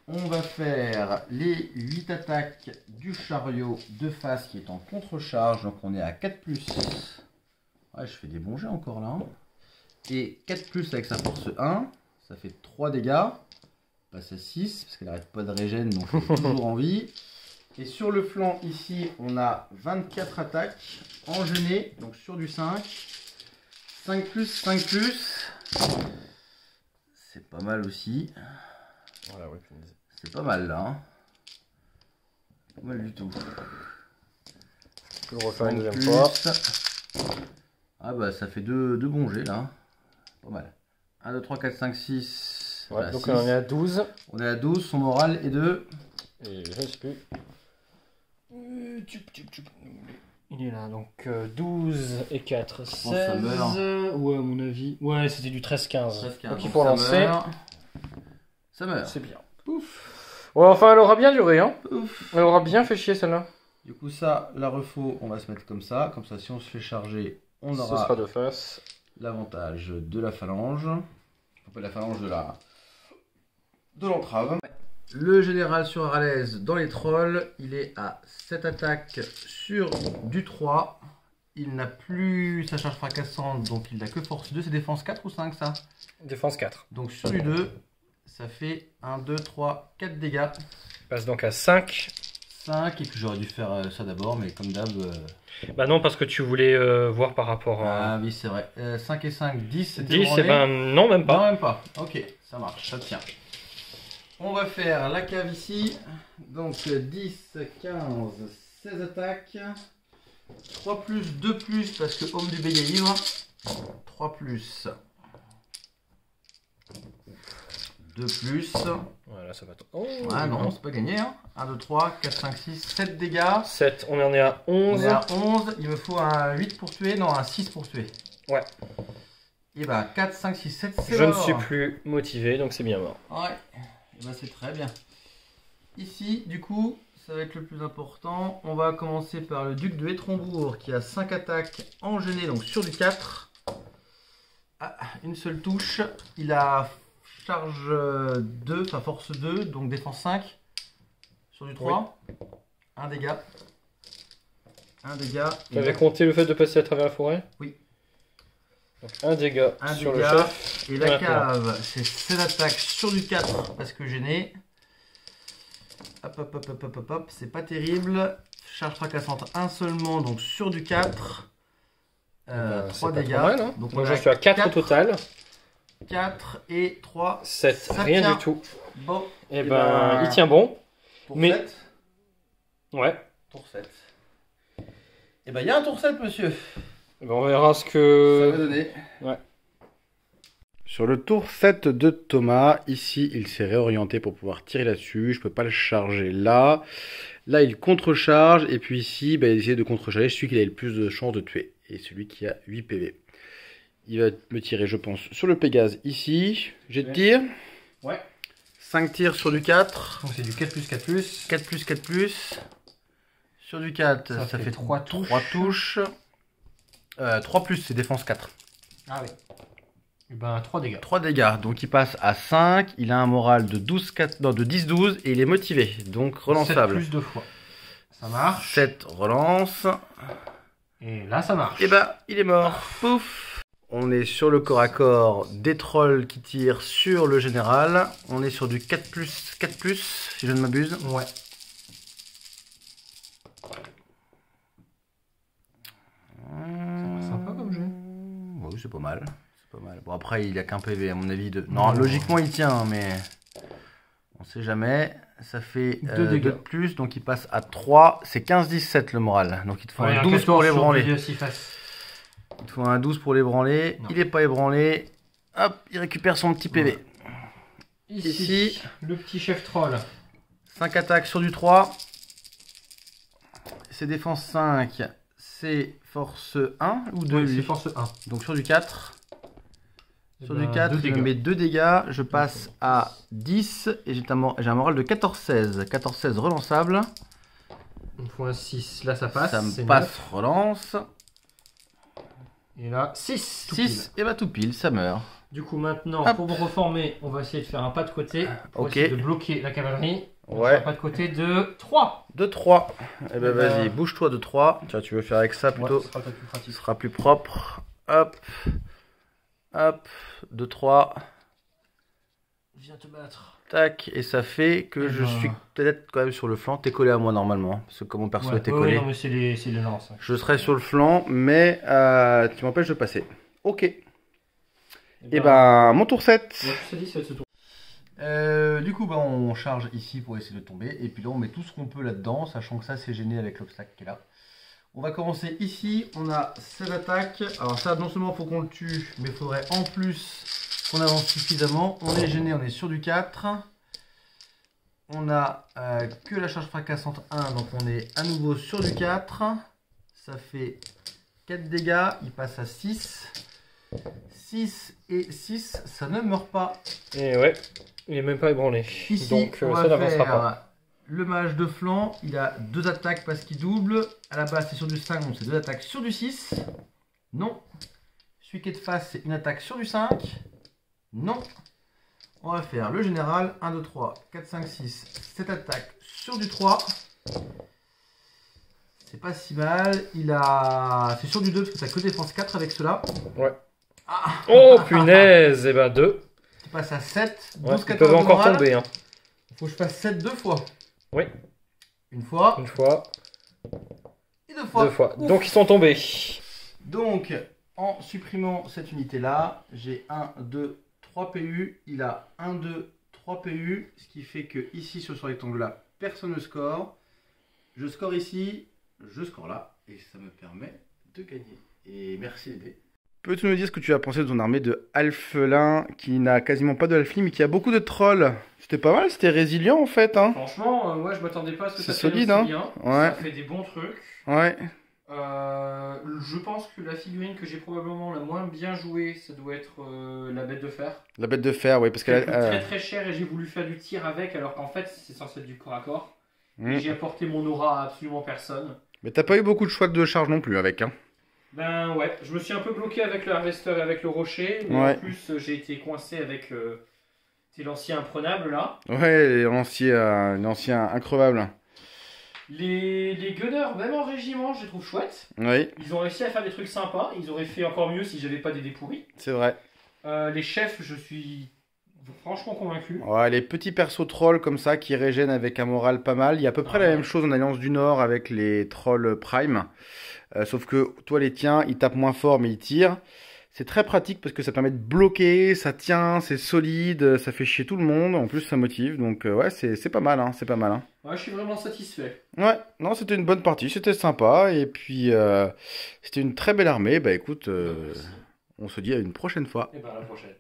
On va faire les 8 attaques du chariot de face qui est en contre-charge. Donc on est à 4+. Ouais, je fais des bons jets encore là. Et 4+ avec sa force 1. Ça fait 3 dégâts. Passe à 6 parce qu'elle n'arrête pas de régène, donc elle est toujours en vie. Et sur le flanc ici, on a 24 attaques enchaînées, donc sur du 5. 5+, 5+. C'est pas mal aussi. Voilà, oui, c'est pas mal là. Hein. Pas mal du tout. Je peux le refaire une deuxième fois. Ah bah ça fait deux bons jets là. Pas mal. 1, 2, 3, 4, 5, 6. Ouais, donc on est à 12. On est à 12, son moral est de... Et je ne sais plus. Il est là, donc 12 et 4, 16. Ça meurt. Ouais, à mon avis. Ouais, c'était du 13-15. Donc il faut ça lancer. Meurt. Ça meurt. C'est bien. Ouf. Ouais, enfin, elle aura bien duré. Hein. Ouf. Elle aura bien fait chier celle-là. Du coup, ça, la refaux, on va se mettre comme ça. Comme ça, si on se fait charger, on Ce aura sera de face. l'avantage de la phalange. Enfin, la phalange de l'entrave. Le général sur Aralez dans les trolls, il est à 7 attaques sur du 3. Il n'a plus sa charge fracassante, donc il n'a que force 2. C'est défense 4 ou 5 ça? Défense 4. Donc sur du 2, ça fait 1, 2, 3, 4 dégâts. Il passe donc à 5. 5, et puis j'aurais dû faire ça d'abord, mais comme d'hab... Bah non, parce que tu voulais voir par rapport à... Ah oui, c'est vrai. 5 et 5, 10, c'était 10, et ben non, même pas. Non, même pas. Ok, ça marche, ça tient. On va faire la cave ici. Donc 10, 15, 16 attaques. 3+, 2+, parce que homme du béguet ivre. 3+. 2+. Voilà, ça va. Oh, ah non, c'est pas gagné. Hein. 1, 2, 3, 4, 5, 6, 7 dégâts. 7, on en est à 11. On est à 11. Il me faut un 8 pour tuer. Non, un 6 pour tuer. Ouais. Et bah 4, 5, 6, 7, c'est Je mort. ne suis plus motivé, donc c'est bien mort. Ouais. Et bah c'est très bien. Ici, du coup, ça va être le plus important. On va commencer par le duc de Etrombourg qui a 5 attaques enchaînées, donc sur du 4. Ah, une seule touche. Il a charge 2, enfin force 2, donc défense 5. Sur du 3. Oui. Un dégât. Un dégât. Tu avais compté le fait de passer à travers la forêt? Oui. Donc un dégât sur le chef. Et la cave, c'est 7 attaques sur du 4 parce que gêné. Hop, hop, hop, hop, hop, hop, hop. C'est pas terrible. Charge fracassante, un seulement, donc sur du 4. 3 dégâts. Mal, hein. Donc moi j'en suis à 4 au total. 4 et 3. 7, rien tient. du tout. Bon. Et ben, il tient bon. Tour mais... 7. Ouais. Tour 7. Et ben il y a un tour 7, monsieur. On verra ce Ça va que... donner. Ouais. Sur le tour 7 de Thomas, ici il s'est réorienté pour pouvoir tirer là-dessus. Je peux pas le charger là. Là il contrecharge et puis ici il essaie de contrecharger celui qui a le plus de chances de tuer. Et celui qui a 8 PV. Il va me tirer je pense sur le Pégase ici. J'ai de tir. Ouais. 5 tirs sur du 4. Donc c'est du 4 plus 4 plus. 4 plus 4 plus. Sur du 4 ça fait 3 touches. 3 plus c'est défense 4. Ah oui. Et ben 3 dégâts. 3 dégâts, donc il passe à 5, il a un moral de 10-12 et il est motivé, donc relançable. 7 plus 2 fois. Ça marche. 7 relance, Et là ça marche. et bah il est mort, pouf. On est sur le corps à corps des trolls qui tirent sur le général, on est sur du 4+, si je ne m'abuse. Ouais. Sympa comme jeu. Oui, c'est pas mal. Bon, après, il a qu'un PV, à mon avis. Non, logiquement, il tient, mais on sait jamais. Ça fait 2 de plus, donc il passe à 3. C'est 15-17 le moral. Donc il te faut un 12 pour l'ébranler. Il te faut un 12 pour l'ébranler. Il n'est pas ébranlé. Hop, il récupère son petit PV. Ici, le petit chef troll. 5 attaques sur du 3. C'est défense 5. C'est force 1 ou 2 C'est force 1. Donc sur du 4. Sur du 4, je dégâts. mets 2 dégâts, je passe à 10 et j'ai un moral de 14-16. 14-16 relançable. Il faut un 6, là ça passe. Ça me passe, relance. Et là, 6. 6, et bah tout pile, ça meurt. Du coup maintenant, Hop. pour me reformer, on va essayer de faire un pas de côté. Pour Ok. essayer de bloquer la cavalerie. On Ouais. fait un pas de côté de 3. De 3. Et bah Et bah- vas-y, bouge-toi de 3. Tiens, tu veux faire avec ça plutôt. ce sera peut-être plus Ce pratique. sera plus propre. Hop. Hop. De 3. Viens te battre. Tac. Et ça fait que Et je ben- suis peut-être quand même sur le flanc. T'es collé à moi normalement. Parce que comme mon perso était collé. non mais c'est les lances. Je serai sur le flanc, mais tu m'empêches de passer. Ok. Et ben, mon tour 7. Je te dis, c'est ce tour. Du coup, on charge ici pour essayer de tomber. Et puis là, on met tout ce qu'on peut là-dedans, sachant que ça, c'est gêné avec l'obstacle qui est là. On va commencer ici. On a 16 attaques. Alors ça, non seulement il faut qu'on le tue, mais il faudrait en plus qu'on avance suffisamment. On est gêné, on est sur du 4. On a que la charge fracassante 1, donc on est à nouveau sur du 4. Ça fait 4 dégâts, il passe à 6. 6 et 6, ça ne meurt pas. Et ouais, il est même pas ébranlé. Ici, Donc on ça va n'avancera faire pas. le mage de flanc. Il a 2 attaques parce qu'il double. À la base, c'est sur du 5, donc c'est 2 attaques sur du 6. Non. Celui qui est de face, c'est une attaque sur du 5. Non. On va faire le général. 1, 2, 3, 4, 5, 6, 7 attaques sur du 3. C'est pas si mal. C'est sur du 2 parce que t'as que défense 4 avec cela. Ouais. Ah. Oh punaise, et ben 2. Tu passes à 7. 12, Ouais, ils 14 peuvent de encore moral. tomber. Hein. Il faut que je fasse 7 deux fois. Oui. Une fois Une fois, et 2 fois. 2 fois. Ouf. Donc ils sont tombés. Donc, en supprimant cette unité-là, j'ai 1, 2, 3 PU. Il a 1, 2, 3 PU. Ce qui fait que ici, sur ce rectangle-là, personne ne score. Je score ici, je score là. Et ça me permet de gagner. Et merci les dés. Peux-tu nous dire ce que tu as pensé de ton armée de Halfelin qui n'a quasiment pas de Halfling mais qui a beaucoup de trolls? C'était pas mal, c'était résilient en fait. Hein. Franchement, moi je m'attendais pas à ce que C'est ça tienne solide, aussi hein. bien. Ouais. Ça fait des bons trucs. Ouais. Je pense que la figurine que j'ai probablement la moins bien jouée, ça doit être la bête de fer. La bête de fer, oui, parce Elle qu'elle coûte a. très très cher et j'ai voulu faire du tir avec alors qu'en fait c'est censé être du corps à corps. Et j'ai apporté mon aura à absolument personne. Mais t'as pas eu beaucoup de choix de charge non plus avec. Hein. Ben ouais, je me suis un peu bloqué avec le harvester et avec le rocher, mais Ouais. en plus j'ai été coincé avec l'ancien imprenable là. Ouais, l'ancien increvable. Les gunners, même en régiment, je les trouve chouettes. Oui, Ils ont réussi à faire des trucs sympas, ils auraient fait encore mieux si j'avais pas des dés pourris. c'est vrai. Les chefs, je suis franchement convaincu. Ouais, les petits persos trolls comme ça qui régènent avec un moral pas mal. Il y a à peu près la même chose en Alliance du Nord avec les trolls Prime. Sauf que toi, les tiens, ils tapent moins fort mais ils tirent. C'est très pratique parce que ça permet de bloquer, ça tient, c'est solide, ça fait chier tout le monde. En plus, ça motive. Donc, ouais, c'est pas mal, hein, c'est pas mal. Hein. Ouais, je suis vraiment satisfait. Ouais, non, c'était une bonne partie, c'était sympa. Et puis, c'était une très belle armée. Bah écoute, on se dit à une prochaine fois. Et ben à la prochaine.